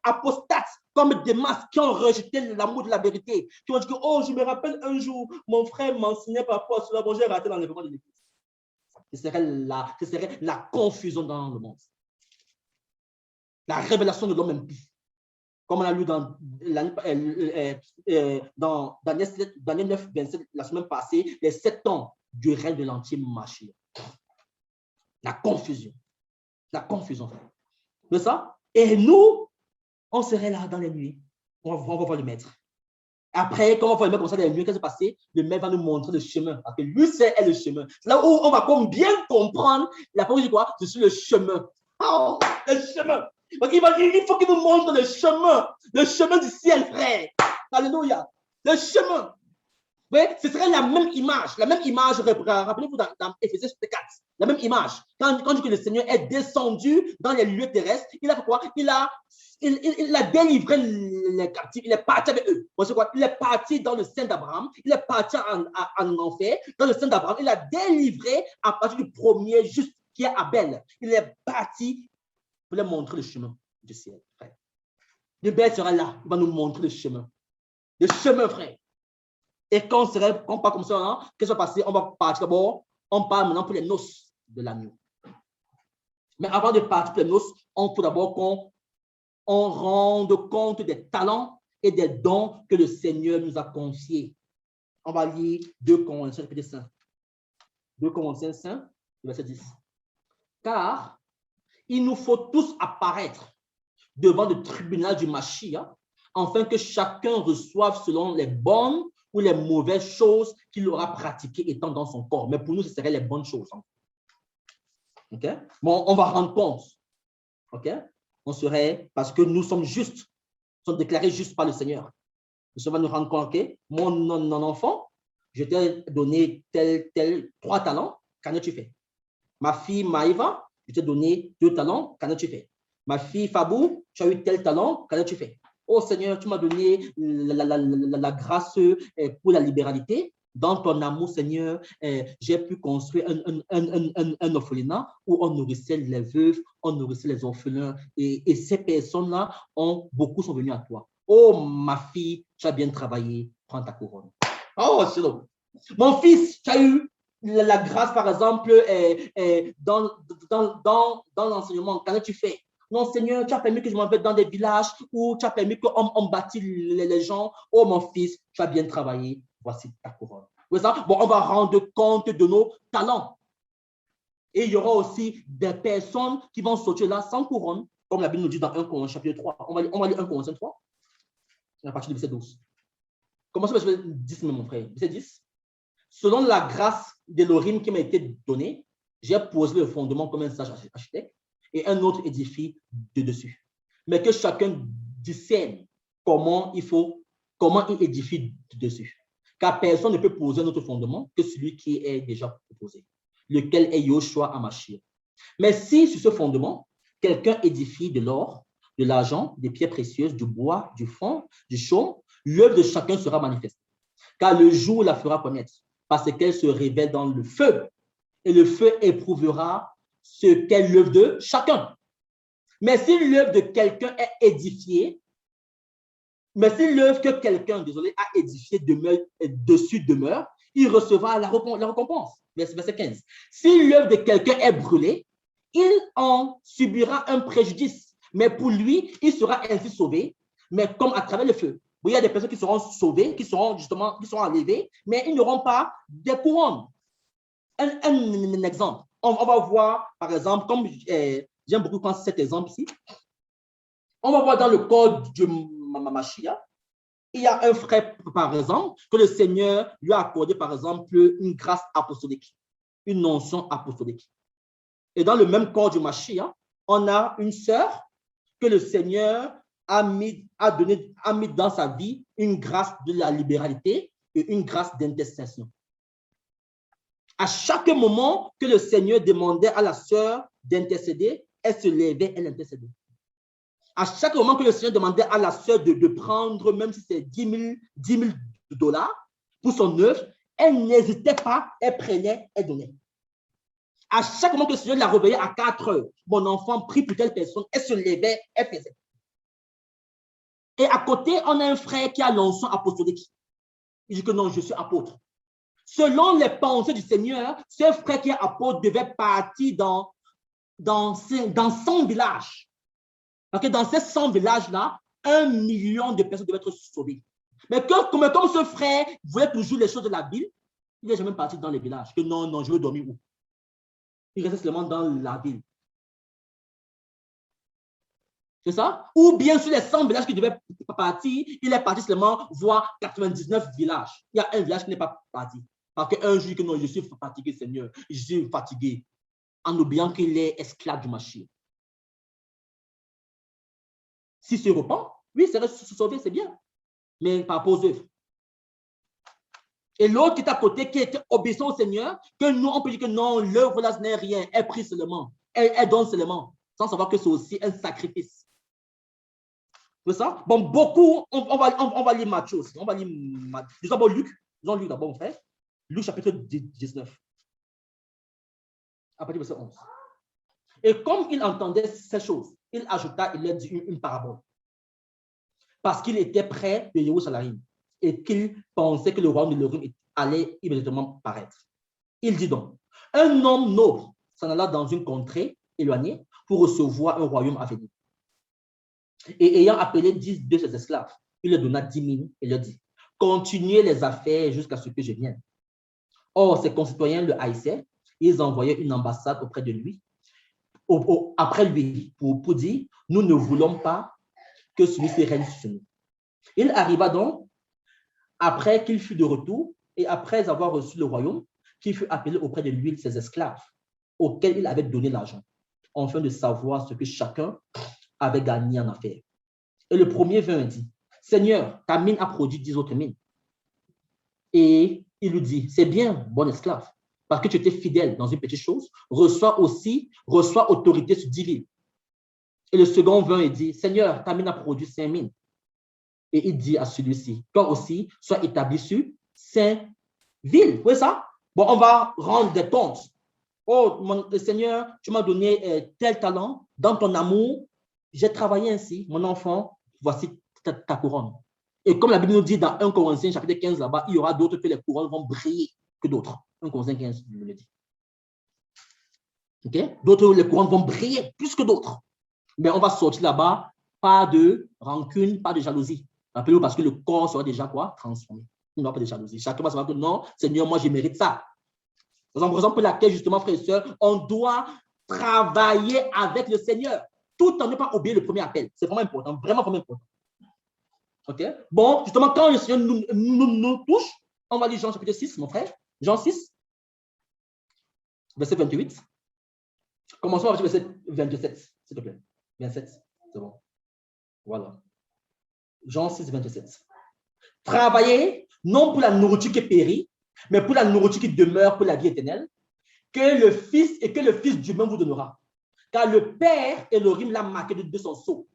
apostates, comme des masses qui ont rejeté l'amour de la vérité. Qui ont dit que, oh, je me rappelle un jour, mon frère m'enseignait par rapport à cela, bon, j'ai raté l'enlèvement de l'église. Ce serait la confusion dans le monde. La révélation de l'homme impie. Comme on a lu dans Daniel 9, 27, la semaine passée, les 7 ans du règne de l'anti Mashiach. La confusion. La confusion. C'est ça? Et nous, on serait là dans les nuits. On va voir le maître. Après, quand on va voir le maître comme ça dans les nuits, qu'est-ce qui va passer? Le maître va nous montrer le chemin. Parce que lui, c'est le chemin. C'est là où on va bien comprendre la parole de quoi? Je suis le chemin. Oh, le chemin. Donc, il faut qu'il nous montre le chemin du ciel, frère. Alléluia. Le chemin. Oui, ce serait la même image. Rappelez-vous dans Éphésiens 4, la même image. Quand on dit que le Seigneur est descendu dans les lieux terrestres, il a fait quoi? Il a délivré les captifs, il est parti avec eux. Bon, c'est quoi? Il est parti dans le sein d'Abraham, il est parti en enfer, dans le sein d'Abraham, il a délivré à partir du premier juste qui est Abel. Il est parti pour leur montrer le chemin du ciel, frère. Le Père sera là, il va nous montrer le chemin. Le chemin, frère. Et quand on part comme ça, qu'est-ce qui va passer? On va partir d'abord, on part maintenant pour les noces de l'agneau. Mais avant de partir pour les noces, on faut d'abord qu'on rende compte des talents et des dons que le Seigneur nous a confiés. On va lire 2 Corinthiens, chapitre 5. 2 Corinthiens 5, verset 10. Car il nous faut tous apparaître devant le tribunal du Mashiach, afin que chacun reçoive selon les bonnes ou les mauvaises choses qu'il aura pratiquées étant dans son corps. Mais pour nous, ce seraient les bonnes choses. OK? Bon, on va rendre compte. OK? On serait, parce que nous sommes justes, nous sommes déclarés justes par le Seigneur. Nous va nous rendre compte que mon enfant, je t'ai donné tel 3 talents, qu'en as-tu fait? Ma fille Maïva, je t'ai donné 2 talents, qu'en as-tu fait? Ma fille Fabou, tu as eu tel talent, qu'en as-tu fait? Oh Seigneur, tu m'as donné la grâce pour la libéralité. Dans ton amour, Seigneur, j'ai pu construire un orphelinat où on nourrissait les veuves, on nourrissait les orphelins. Et ces personnes-là, beaucoup sont venues à toi. Oh, ma fille, tu as bien travaillé, prends ta couronne. Oh, c'est bon. Mon fils, tu as eu la grâce, par exemple, dans l'enseignement. Qu'en as-tu fait? Non, Seigneur, tu as permis que je m'en vais dans des villages où tu as permis qu'on bâtit les gens. Oh, mon fils, tu as bien travaillé. Voici ta couronne. Bon, on va rendre compte de nos talents. Et il y aura aussi des personnes qui vont sortir là sans couronne, comme la Bible nous dit dans 1 Corinthiens chapitre 3. On va lire 1 Corinthiens 3, à partir du verset 12. Commençons par le verset 10, mon frère. Verset 10. Selon la grâce d'Élohim qui m'a été donnée, j'ai posé le fondement comme un sage architecte et un autre édifie de dessus. Mais que chacun discerne comment il édifie dessus. Car personne ne peut poser un autre fondement que celui qui est déjà proposé, lequel est Yoshua Hamashiach. Mais si sur ce fondement, quelqu'un édifie de l'or, de l'argent, des pierres précieuses, du bois, du fond, du chaume, l'œuvre de chacun sera manifestée. Car le jour la fera connaître, parce qu'elle se révèle dans le feu. Et le feu éprouvera ce qu'est l'œuvre de chacun. Mais si l'œuvre de quelqu'un est édifiée, mais si l'œuvre que quelqu'un, a édifiée demeure, il recevra la récompense. Verset 15. Si l'œuvre de quelqu'un est brûlée, il en subira un préjudice. Mais pour lui, il sera ainsi sauvé, mais comme à travers le feu. Il y a des personnes qui seront sauvées, qui seront enlevées, mais ils n'auront pas de couronne. Un exemple. On va voir, par exemple, comme j'aime beaucoup prendre cet exemple-ci, on va voir dans le code de Mashiach, il y a un frère, par exemple, que le Seigneur lui a accordé, par exemple, une grâce apostolique, une notion apostolique. Et dans le même corps du Mashiach, on a une sœur que le Seigneur a mis dans sa vie une grâce de la libéralité et une grâce d'intercession. À chaque moment que le Seigneur demandait à la sœur d'intercéder, elle se levait, elle intercédait. À chaque moment que le Seigneur demandait à la sœur de prendre, même si c'est 10 000 dollars pour son œuvre, elle n'hésitait pas, elle prenait, elle donnait. À chaque moment que le Seigneur la réveillait à 4 heures, mon enfant prie pour telle personne, elle se levait, elle faisait. Et à côté, on a un frère qui a l'onction apostolique. Il dit que non, je suis apôtre. Selon les pensées du Seigneur, ce frère qui est apôtre devait partir dans 100 villages. Parce que dans ces 100 villages-là, 1 million de personnes devaient être sauvées. Mais comme ce frère voulait toujours les choses de la ville, il n'est jamais parti dans les villages. Que non, je veux dormir où? Il restait seulement dans la ville. C'est ça? Ou bien sur les 100 villages qui devaient partir, il est parti seulement voir 99 villages. Il y a un village qui n'est pas parti. Parce qu'un jour, que non, je suis fatigué, Seigneur. Je suis fatigué. En oubliant qu'il est esclave du Mashiach. S'il se repent, oui, c'est se sauver, c'est bien. Mais par rapport aux œuvres. Et l'autre qui est à côté, qui était obéissant au Seigneur, que nous, on peut dire que non, l'œuvre là, ce n'est rien. Elle prie seulement. Elle donne seulement. Sans savoir que c'est aussi un sacrifice. C'est ça? Bon, beaucoup, on va lire Matthieu aussi. On va lire Matthieu. D'abord Luc. Disons Luc d'abord, mon frère. Luc chapitre 19. À partir du verset 11. Et comme il entendait ces choses, il ajouta, il leur dit une parabole. Parce qu'il était près de Jérusalem et qu'il pensait que le royaume de l'Orient allait immédiatement paraître. Il dit donc, un homme noble s'en alla dans une contrée éloignée pour recevoir un royaume à venir. Et ayant appelé 10 de ses esclaves, il leur donna 10 000 et leur dit, continuez les affaires jusqu'à ce que je vienne. Or, ses concitoyens le haïssaient, ils envoyaient une ambassade auprès de lui, après lui, pour dire, nous ne voulons pas que celui-ci règne sur nous. Il arriva donc, après qu'il fut de retour, et après avoir reçu le royaume, qu'il fut appelé auprès de lui ses esclaves. auxquels il avait donné l'argent, afin de savoir ce que chacun avait gagné en affaires. Et le premier vint et dit, Seigneur, ta mine a produit 10 autres mines. Et il lui dit, c'est bien, bon esclave, parce que tu étais fidèle dans une petite chose, reçois autorité sur 10 villes. Et le second vint et dit, Seigneur, ta mine a produit 5 mines. Et il dit à celui-ci, toi aussi, sois établi sur 5 villes. Vous voyez ça? Bon, on va rendre des comptes. Oh, Seigneur, tu m'as donné tel talent. Dans ton amour, j'ai travaillé ainsi. Mon enfant, voici ta couronne. Et comme la Bible nous dit dans 1 Corinthiens, chapitre 15, là-bas, il y aura d'autres que les couronnes vont briller que d'autres. 1 Corinthiens 15, je le dis. OK? D'autres, les couronnes vont briller plus que d'autres. Mais on va sortir là-bas, pas de rancune, pas de jalousie. Rappelez-vous, parce que le corps sera déjà quoi? Transformé. Il n'y aura pas de jalousie. Chacun va savoir que non, Seigneur, moi, je mérite ça. C'est la raison pour laquelle, justement, frères et sœurs, on doit travailler avec le Seigneur, tout en ne pas oublier le premier appel. C'est vraiment important, vraiment, vraiment important. OK? Bon, justement, quand le Seigneur nous touche, on va lire Jean chapitre 6, mon frère. Jean 6, verset 28. Commençons avec le verset 27, s'il te plaît. 27, c'est bon. Voilà. Jean 6, 27. Travaillez, non pour la nourriture qui périt, mais pour la nourriture qui demeure pour la vie éternelle, que le Fils du même vous donnera. Car le Père Elohim l'a marqué de son sceau.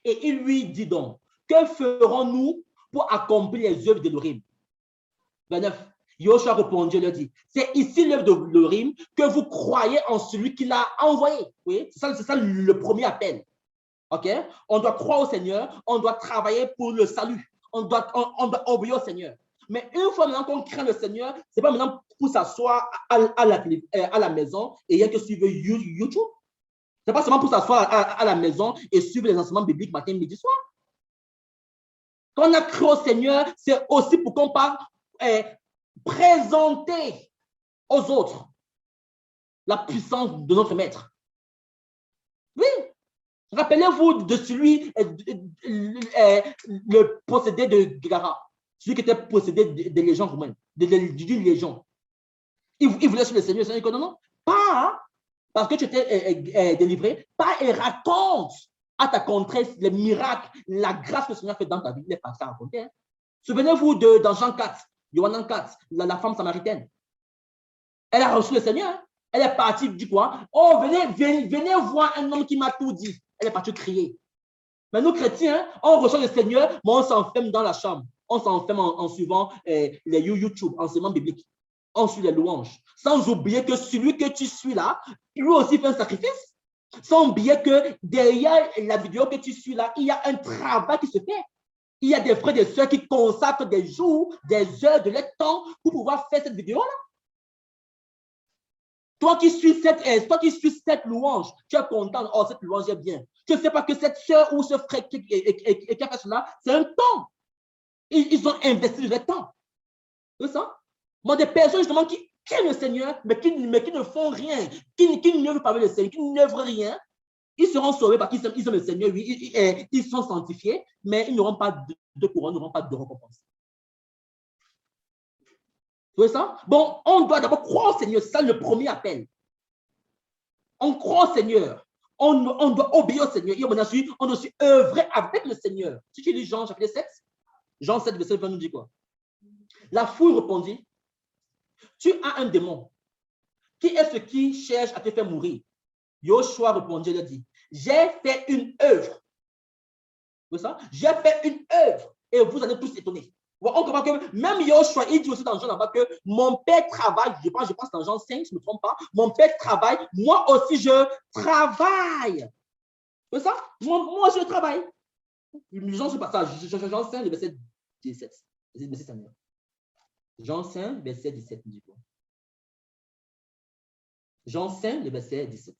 Et il lui dit donc, que ferons-nous pour accomplir les œuvres d'Elohim? 29. Yoshua répondit et leur dit, c'est ici l'œuvre d'Elohim que vous croyez en celui qui l'a envoyé. Oui, c'est ça le premier appel. OK? On doit croire au Seigneur, on doit travailler pour le salut, on doit obéir au Seigneur. Mais une fois maintenant qu'on craint le Seigneur, ce n'est pas maintenant pour s'asseoir à la maison et il y a que suivre YouTube. Ce n'est pas seulement pour s'asseoir à la maison et suivre les enseignements bibliques matin, midi, soir. Quand on a cru au Seigneur, c'est aussi pour qu'on puisse présenter aux autres la puissance de notre Maître. Oui. Rappelez-vous de celui, le possédé de Gara, celui qui était possédé des légions romaines, d'une légion. Il voulait sur le Seigneur. Le Seigneur dit non, non, pas parce que tu étais délivré, pas et raconte à ta contrée les miracles, la grâce que le Seigneur fait dans ta vie. Il n'est pas ça à raconter. Hein. Souvenez-vous dans Jean 4, Yohanan 4, la femme samaritaine. Elle a reçu le Seigneur. Hein. Elle est partie, dit quoi? Oh, venez voir un homme qui m'a tout dit. Elle est partie crier. Mais nous, chrétiens, on reçoit le Seigneur, mais on s'enferme dans la chambre. On s'enferme en suivant les YouTube, enseignements bibliques. On suit les louanges. Sans oublier que celui que tu suis là, lui aussi fait un sacrifice. Sans oublier que derrière la vidéo que tu suis là, il y a un travail qui se fait. Il y a des frères et des sœurs qui consacrent des jours, des heures de leur temps pour pouvoir faire cette vidéo-là. Toi qui suis cette louange, tu es content, oh, cette louange est bien. Tu ne sais pas que cette soeur ou ce frère qui a fait cela, c'est un temps. Ils ont investi de leur temps. C'est ça? Moi, des personnes justement qui aiment le Seigneur, mais qui ne font rien, qui n'œuvrent pas avec le Seigneur, qui n'œuvrent rien, ils seront sauvés parce qu'ils aiment le Seigneur, oui, ils sont sanctifiés, mais ils n'auront pas de couronne, n'auront pas de récompense. Vous voyez ça? Bon, on doit d'abord croire au Seigneur. C'est ça le premier appel. On croit au Seigneur. On doit obéir au Seigneur. Et on doit aussi œuvrer avec le Seigneur. Si tu lis Jean chapitre 7, Jean 7, verset 20 nous dit quoi? La foule répondit, tu as un démon. Qui est ce qui cherche à te faire mourir? Yoshua répondit et lui dit, j'ai fait une œuvre. Vous voyez ça? J'ai fait une œuvre. Et vous allez tous étonner. On comprend que même Yoshua, il dit aussi dans Jean là-bas que mon père travaille, je pense dans Jean 5, je ne me trompe pas, mon père travaille, moi aussi je travaille. C'est ça? Moi aussi je travaille. Jean, c'est pas ça. Jean 5, le verset 17. Jean 5, verset 17. Jean 5, le verset 17.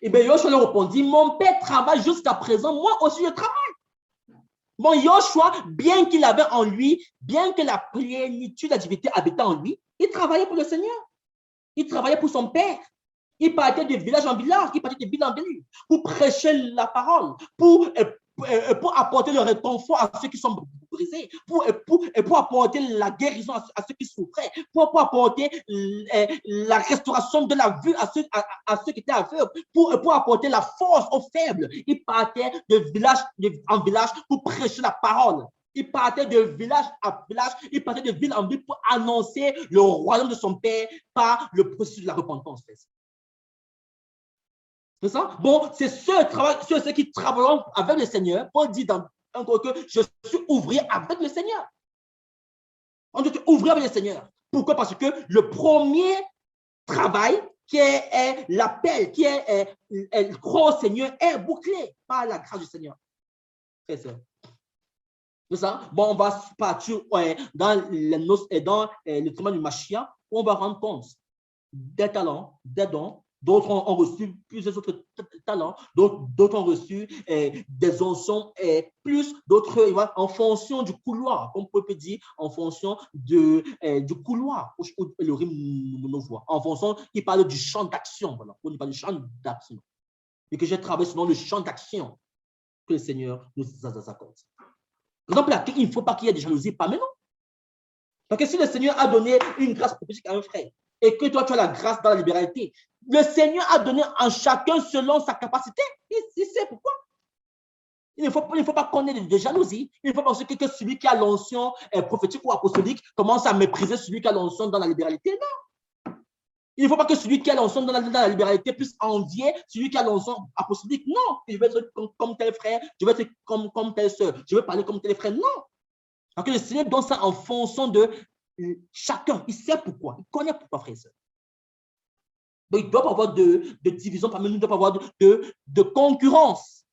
Et bien, Yoshua leur répondit, mon père travaille jusqu'à présent, moi aussi je travaille. Bon, Yoshua, bien qu'il avait en lui, bien que la plénitude de la divinité habitait en lui, il travaillait pour le Seigneur. Il travaillait pour son père. Il partait de village en village, il partait de ville en ville pour prêcher la parole, pour pour apporter le réconfort à ceux qui sont brisés, pour apporter la guérison à ceux qui souffraient, pour apporter la restauration de la vue à ceux qui étaient aveugles, pour apporter la force aux faibles. Il partait de village en village pour prêcher la parole. Il partait de village à village, il partait de ville en ville pour annoncer le royaume de son Père par le processus de la repentance. C'est ça? Bon, c'est ceux qui travailleront avec le Seigneur. Paul dit encore que je suis ouvrier avec le Seigneur. On doit être ouvrier avec le Seigneur. Pourquoi? Parce que le premier travail qui est l'appel, qui est croire au Seigneur, est bouclé par la grâce du Seigneur. C'est ça. C'est ça? Bon, on va partir dans les noces et dans le traitement du Mashiach, où on va rendre compte des talents, des dons. D'autres ont reçu plusieurs autres talents, d'autres ont reçu des onctions plus, d'autres en fonction du couloir, comme on peut dire, en fonction du couloir où le rythme nous voit, en fonction, il parle du champ d'action, voilà, on parle du champ d'action. Et que j'ai travaillé selon le champ d'action que le Seigneur nous accorde. Par exemple, il ne faut pas qu'il y ait de jalousie parmi nous. Parce que si le Seigneur a donné une grâce prophétique à un frère, et que toi, tu as la grâce dans la libéralité, le Seigneur a donné en chacun selon sa capacité. Il sait pourquoi. Il ne faut pas qu'on ait de jalousie. Il ne faut pas que celui qui a l'onction prophétique ou apostolique commence à mépriser celui qui a l'onction dans la libéralité. Non. Il ne faut pas que celui qui a l'onction dans la libéralité puisse envier celui qui a l'onction apostolique. Non. Je vais être comme tel frère, je vais être comme telle soeur, je vais parler comme tel frère. Non. Donc le Seigneur donne ça en fonction de chacun. Il sait pourquoi. Il connaît pourquoi, frère et soeur. Donc, il ne doit pas avoir de division parmi nous, il ne doit pas avoir de concurrence.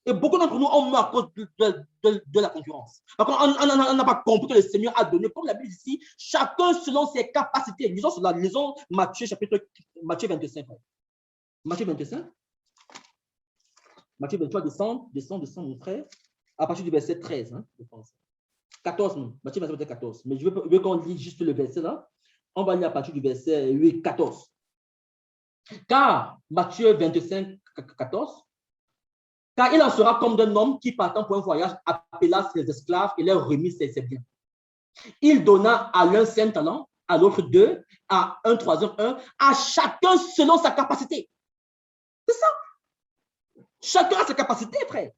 Et beaucoup d'entre nous, on meurt à cause de la concurrence. On n'a pas compris que le Seigneur a donné, comme la Bible ici, chacun selon ses capacités. Lisons cela, lisons Matthieu 25. Matthieu 25. Matthieu 23, descend, mon frère, à partir du verset 13, hein, je pense. 14, non. Matthieu 25, 14. Mais je veux qu'on lise juste le verset là. On va lire à partir du verset 8, 14. Car, Matthieu 25, 14, car il en sera comme d'un homme qui, partant pour un voyage, appela ses esclaves et leur remit ses biens. Il donna à l'un 5 talents, à l'autre 2, à un troisième 1, à chacun selon sa capacité. C'est ça. Chacun a sa capacité, frère.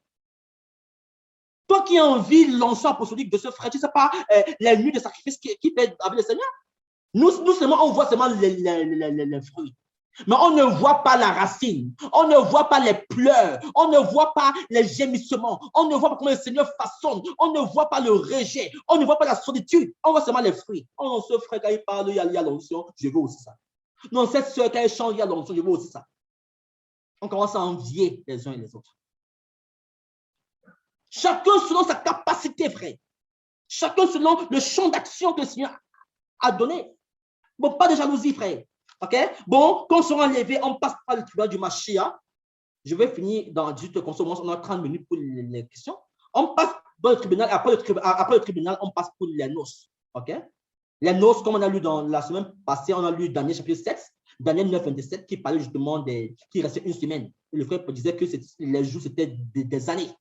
Toi qui as envie l'onction apostolique de ce frère, tu ne sais pas les nuits de sacrifice qui fait avec le Seigneur. Nous seulement, on voit seulement les fruits. Mais on ne voit pas la racine. On ne voit pas les pleurs. On ne voit pas les gémissements. On ne voit pas comment le Seigneur façonne. On ne voit pas le rejet. On ne voit pas la solitude. On voit seulement les fruits. Oh non, ce frère, quand il parle, il y a l'onction, je veux aussi ça. Non, cette soeur, quand elle chante, il y a l'onction, je veux aussi ça. On commence à envier les uns et les autres. Chacun selon sa capacité, frère. Chacun selon le champ d'action que le Seigneur a donné. Bon, pas de jalousie, frère. OK? Bon, quand on sera enlevé, on passe par le tribunal du Mashiach. Je vais finir dans juste on a 30 minutes pour les questions. On passe dans le tribunal, après le tribunal, on passe pour les noces. OK? Les noces, comme on a lu dans la semaine passée, on a lu Daniel chapitre 7, Daniel 9, 27, qui parlait justement qui restait une semaine. Et le frère disait que les jours, c'était des années.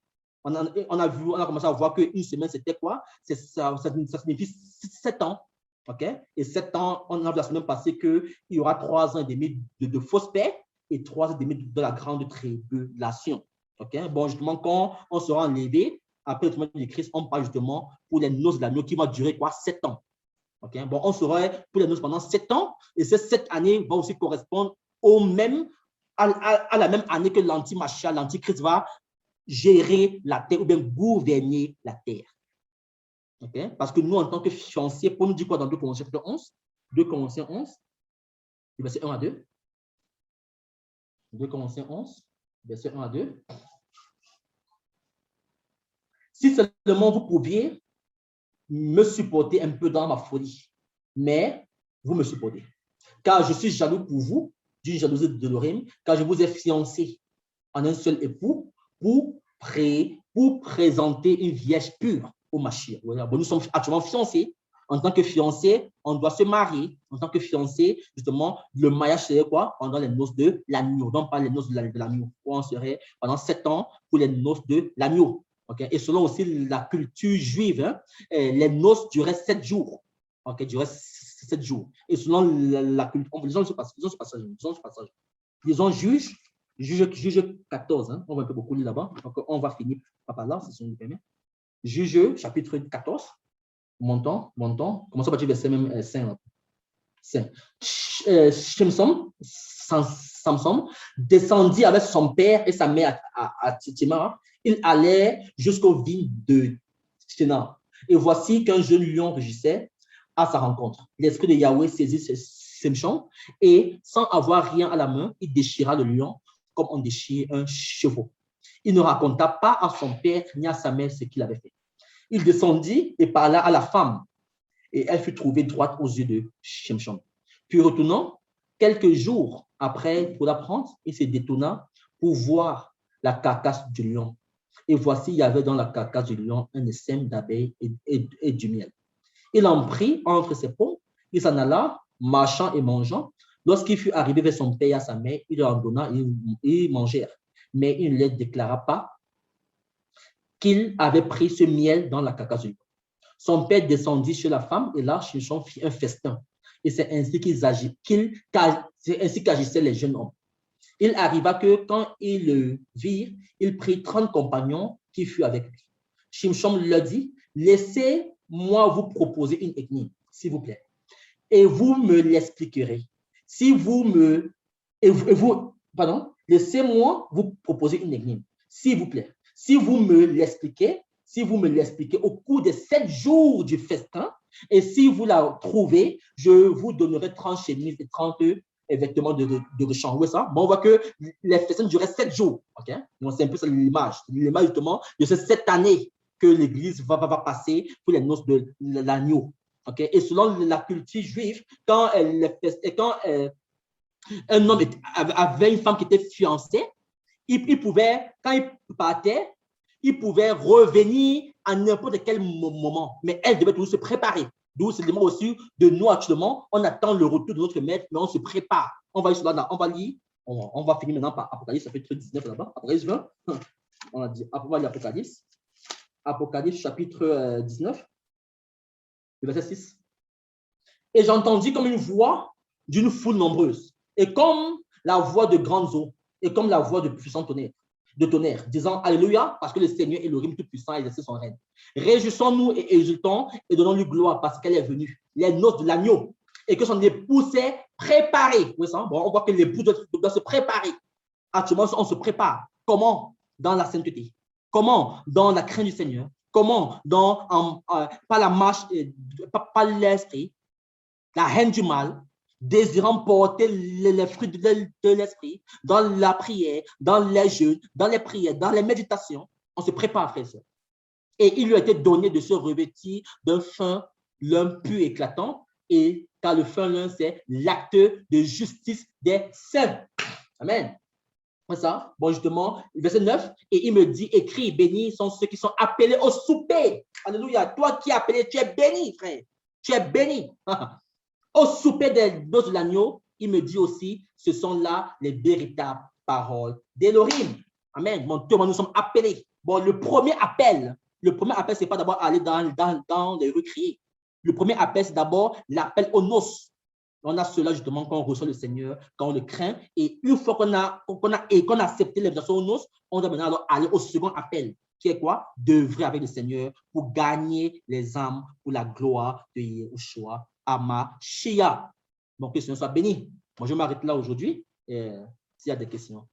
On a commencé à voir qu'une semaine, c'était quoi? Ça signifie 7 ans. OK? Et 7 ans, on a vu la semaine passée qu'il y aura 3 ans et demi de fausse paix et 3 ans et demi de la grande tribulation. OK? Bon, justement, quand on sera enlevé, après le témoignage de Christ, on parle justement pour les noces de l'agneau qui vont durer quoi? 7 ans. OK? Bon, on sera pour les noces pendant 7 ans et ces 7 années vont aussi correspondre à la même année que l'anti-Mashiach, l'antichrist va gérer la terre ou bien gouverner la terre. Okay? Parce que nous, en tant que fiancés, pour nous dire quoi dans 2 Corinthiens 11, 2 Corinthiens 11, verset 1 à 2. 2 Corinthiens 11, verset 1 à 2. Si seulement vous pouviez me supporter un peu dans ma folie, mais vous me supportez. Car je suis jaloux pour vous, d'une jalousie de l'oreille, car je vous ai fiancé en un seul époux pour présenter une vierge pure au Mashiach. Voilà. Bon, nous sommes actuellement fiancés En tant que fiancé, on doit se marier. En tant que fiancé, justement, le mariage serait quoi? Pendant les noces de l'agneau. Donc, pas les noces de l'agneau. On serait pendant 7 ans pour les noces de l'agneau. Okay? Et selon aussi la culture juive, hein, les noces duraient 7 jours. Okay? Duraient 7 jours. Et selon la culture, lisons ce passage. Disons Juge 14. Hein? On va un peu beaucoup lire là-bas. Donc, on va finir par là, si on nous permet. Juge, chapitre 14. Montons. Commençons par le verset même 5. Samson descendit avec son père et sa mère à Timna. Il allait jusqu'aux vignes de Timna. Et voici qu'un jeune lion rugissait à sa rencontre. L'esprit de Yahweh saisit Samson et, sans avoir rien à la main, il déchira le lion comme on déchire un chevreau. Il ne raconta pas à son père ni à sa mère ce qu'il avait fait. Il descendit et parla à la femme, et elle fut trouvée droite aux yeux de Samson. Puis retournant, quelques jours après, pour la prendre, il se détourna pour voir la carcasse du lion. Et voici, il y avait dans la carcasse du lion un essaim d'abeilles et du miel. Il en prit entre ses peaux, il s'en alla, marchant et mangeant. Lorsqu'il fut arrivé vers son père et à sa mère, il leur en donna et ils mangèrent. Mais il ne leur déclara pas qu'il avait pris ce miel dans la carcasse du lion. Son père descendit chez la femme et là, Samson fit un festin. Et c'est ainsi qu'agissaient les jeunes hommes. Il arriva que quand ils le virent, il prit 30 compagnons qui furent avec lui. Samson leur dit, laissez-moi vous proposer une énigme, s'il vous plaît, et vous me l'expliquerez. Laissez-moi vous proposer une énigme, s'il vous plaît. Si vous me l'expliquez au cours des 7 jours du festin, et si vous la trouvez, je vous donnerai 30 chemises et 30 vêtements de rechange. Oui, ça? Bon, on voit que les festins duraient 7 jours. Okay? Donc, c'est un peu l'image justement de ces 7 années que l'Église va passer pour les noces de l'agneau. Okay? Et selon la culture juive, quand un homme avait une femme qui était fiancée, il pouvait, quand il partait, il pouvait revenir à n'importe quel moment, mais elle devait toujours se préparer. D'où c'est le mot aussi de nous actuellement, on attend le retour de notre maître, mais on se prépare. On va lire, on va finir maintenant par Apocalypse, chapitre 19 là-bas, Apocalypse 20. On a dit, on va lire Apocalypse. Apocalypse, chapitre 19, le verset 6. Et j'entendis comme une voix d'une foule nombreuse, et comme la voix de grandes eaux, et comme la voix de puissants tonnerre, disant Alléluia, parce que le Seigneur Elohim Tout-Puissant a exercé son règne. Réjouissons-nous et exultons et donnons-lui gloire parce qu'elle est venue, les noces de l'agneau, et que son époux s'est préparé. Oui, ça? Bon, on voit que l'époux doit se préparer. Actuellement, on se prépare. Comment? Dans la sainteté. Comment? Dans la crainte du Seigneur. Comment? Par la marche, par l'esprit, la haine du mal, désirant porter les fruits de l'esprit, dans la prière, dans les jeûnes, dans les prières, dans les méditations. On se prépare, frère et sœur. Et il lui a été donné de se revêtir d'un fin lin pur éclatant, et car le fin lin, c'est l'acte de justice des saints. Amen. C'est ça? Bon, justement, verset 9, et il me dit, écris, bénis sont ceux qui sont appelés au souper. Alléluia. Toi qui es appelé, tu es béni, frère. Tu es béni. Au souper des noces de l'agneau, il me dit aussi, ce sont là les véritables paroles d'Elohim. Amen. Bon, nous sommes appelés. Bon, le premier appel, ce n'est pas d'abord aller dans les rues crier. Le premier appel, c'est d'abord l'appel aux noces. On a cela justement quand on reçoit le Seigneur, quand on le craint. Et une fois qu'on a accepté l'invitation aux noces, on doit maintenant aller au second appel, qui est quoi? D'œuvrer avec le Seigneur pour gagner les âmes pour la gloire de Yahushua HaMashiach. Donc, que le Seigneur soit béni. Moi, je m'arrête là aujourd'hui. S'il y a des questions.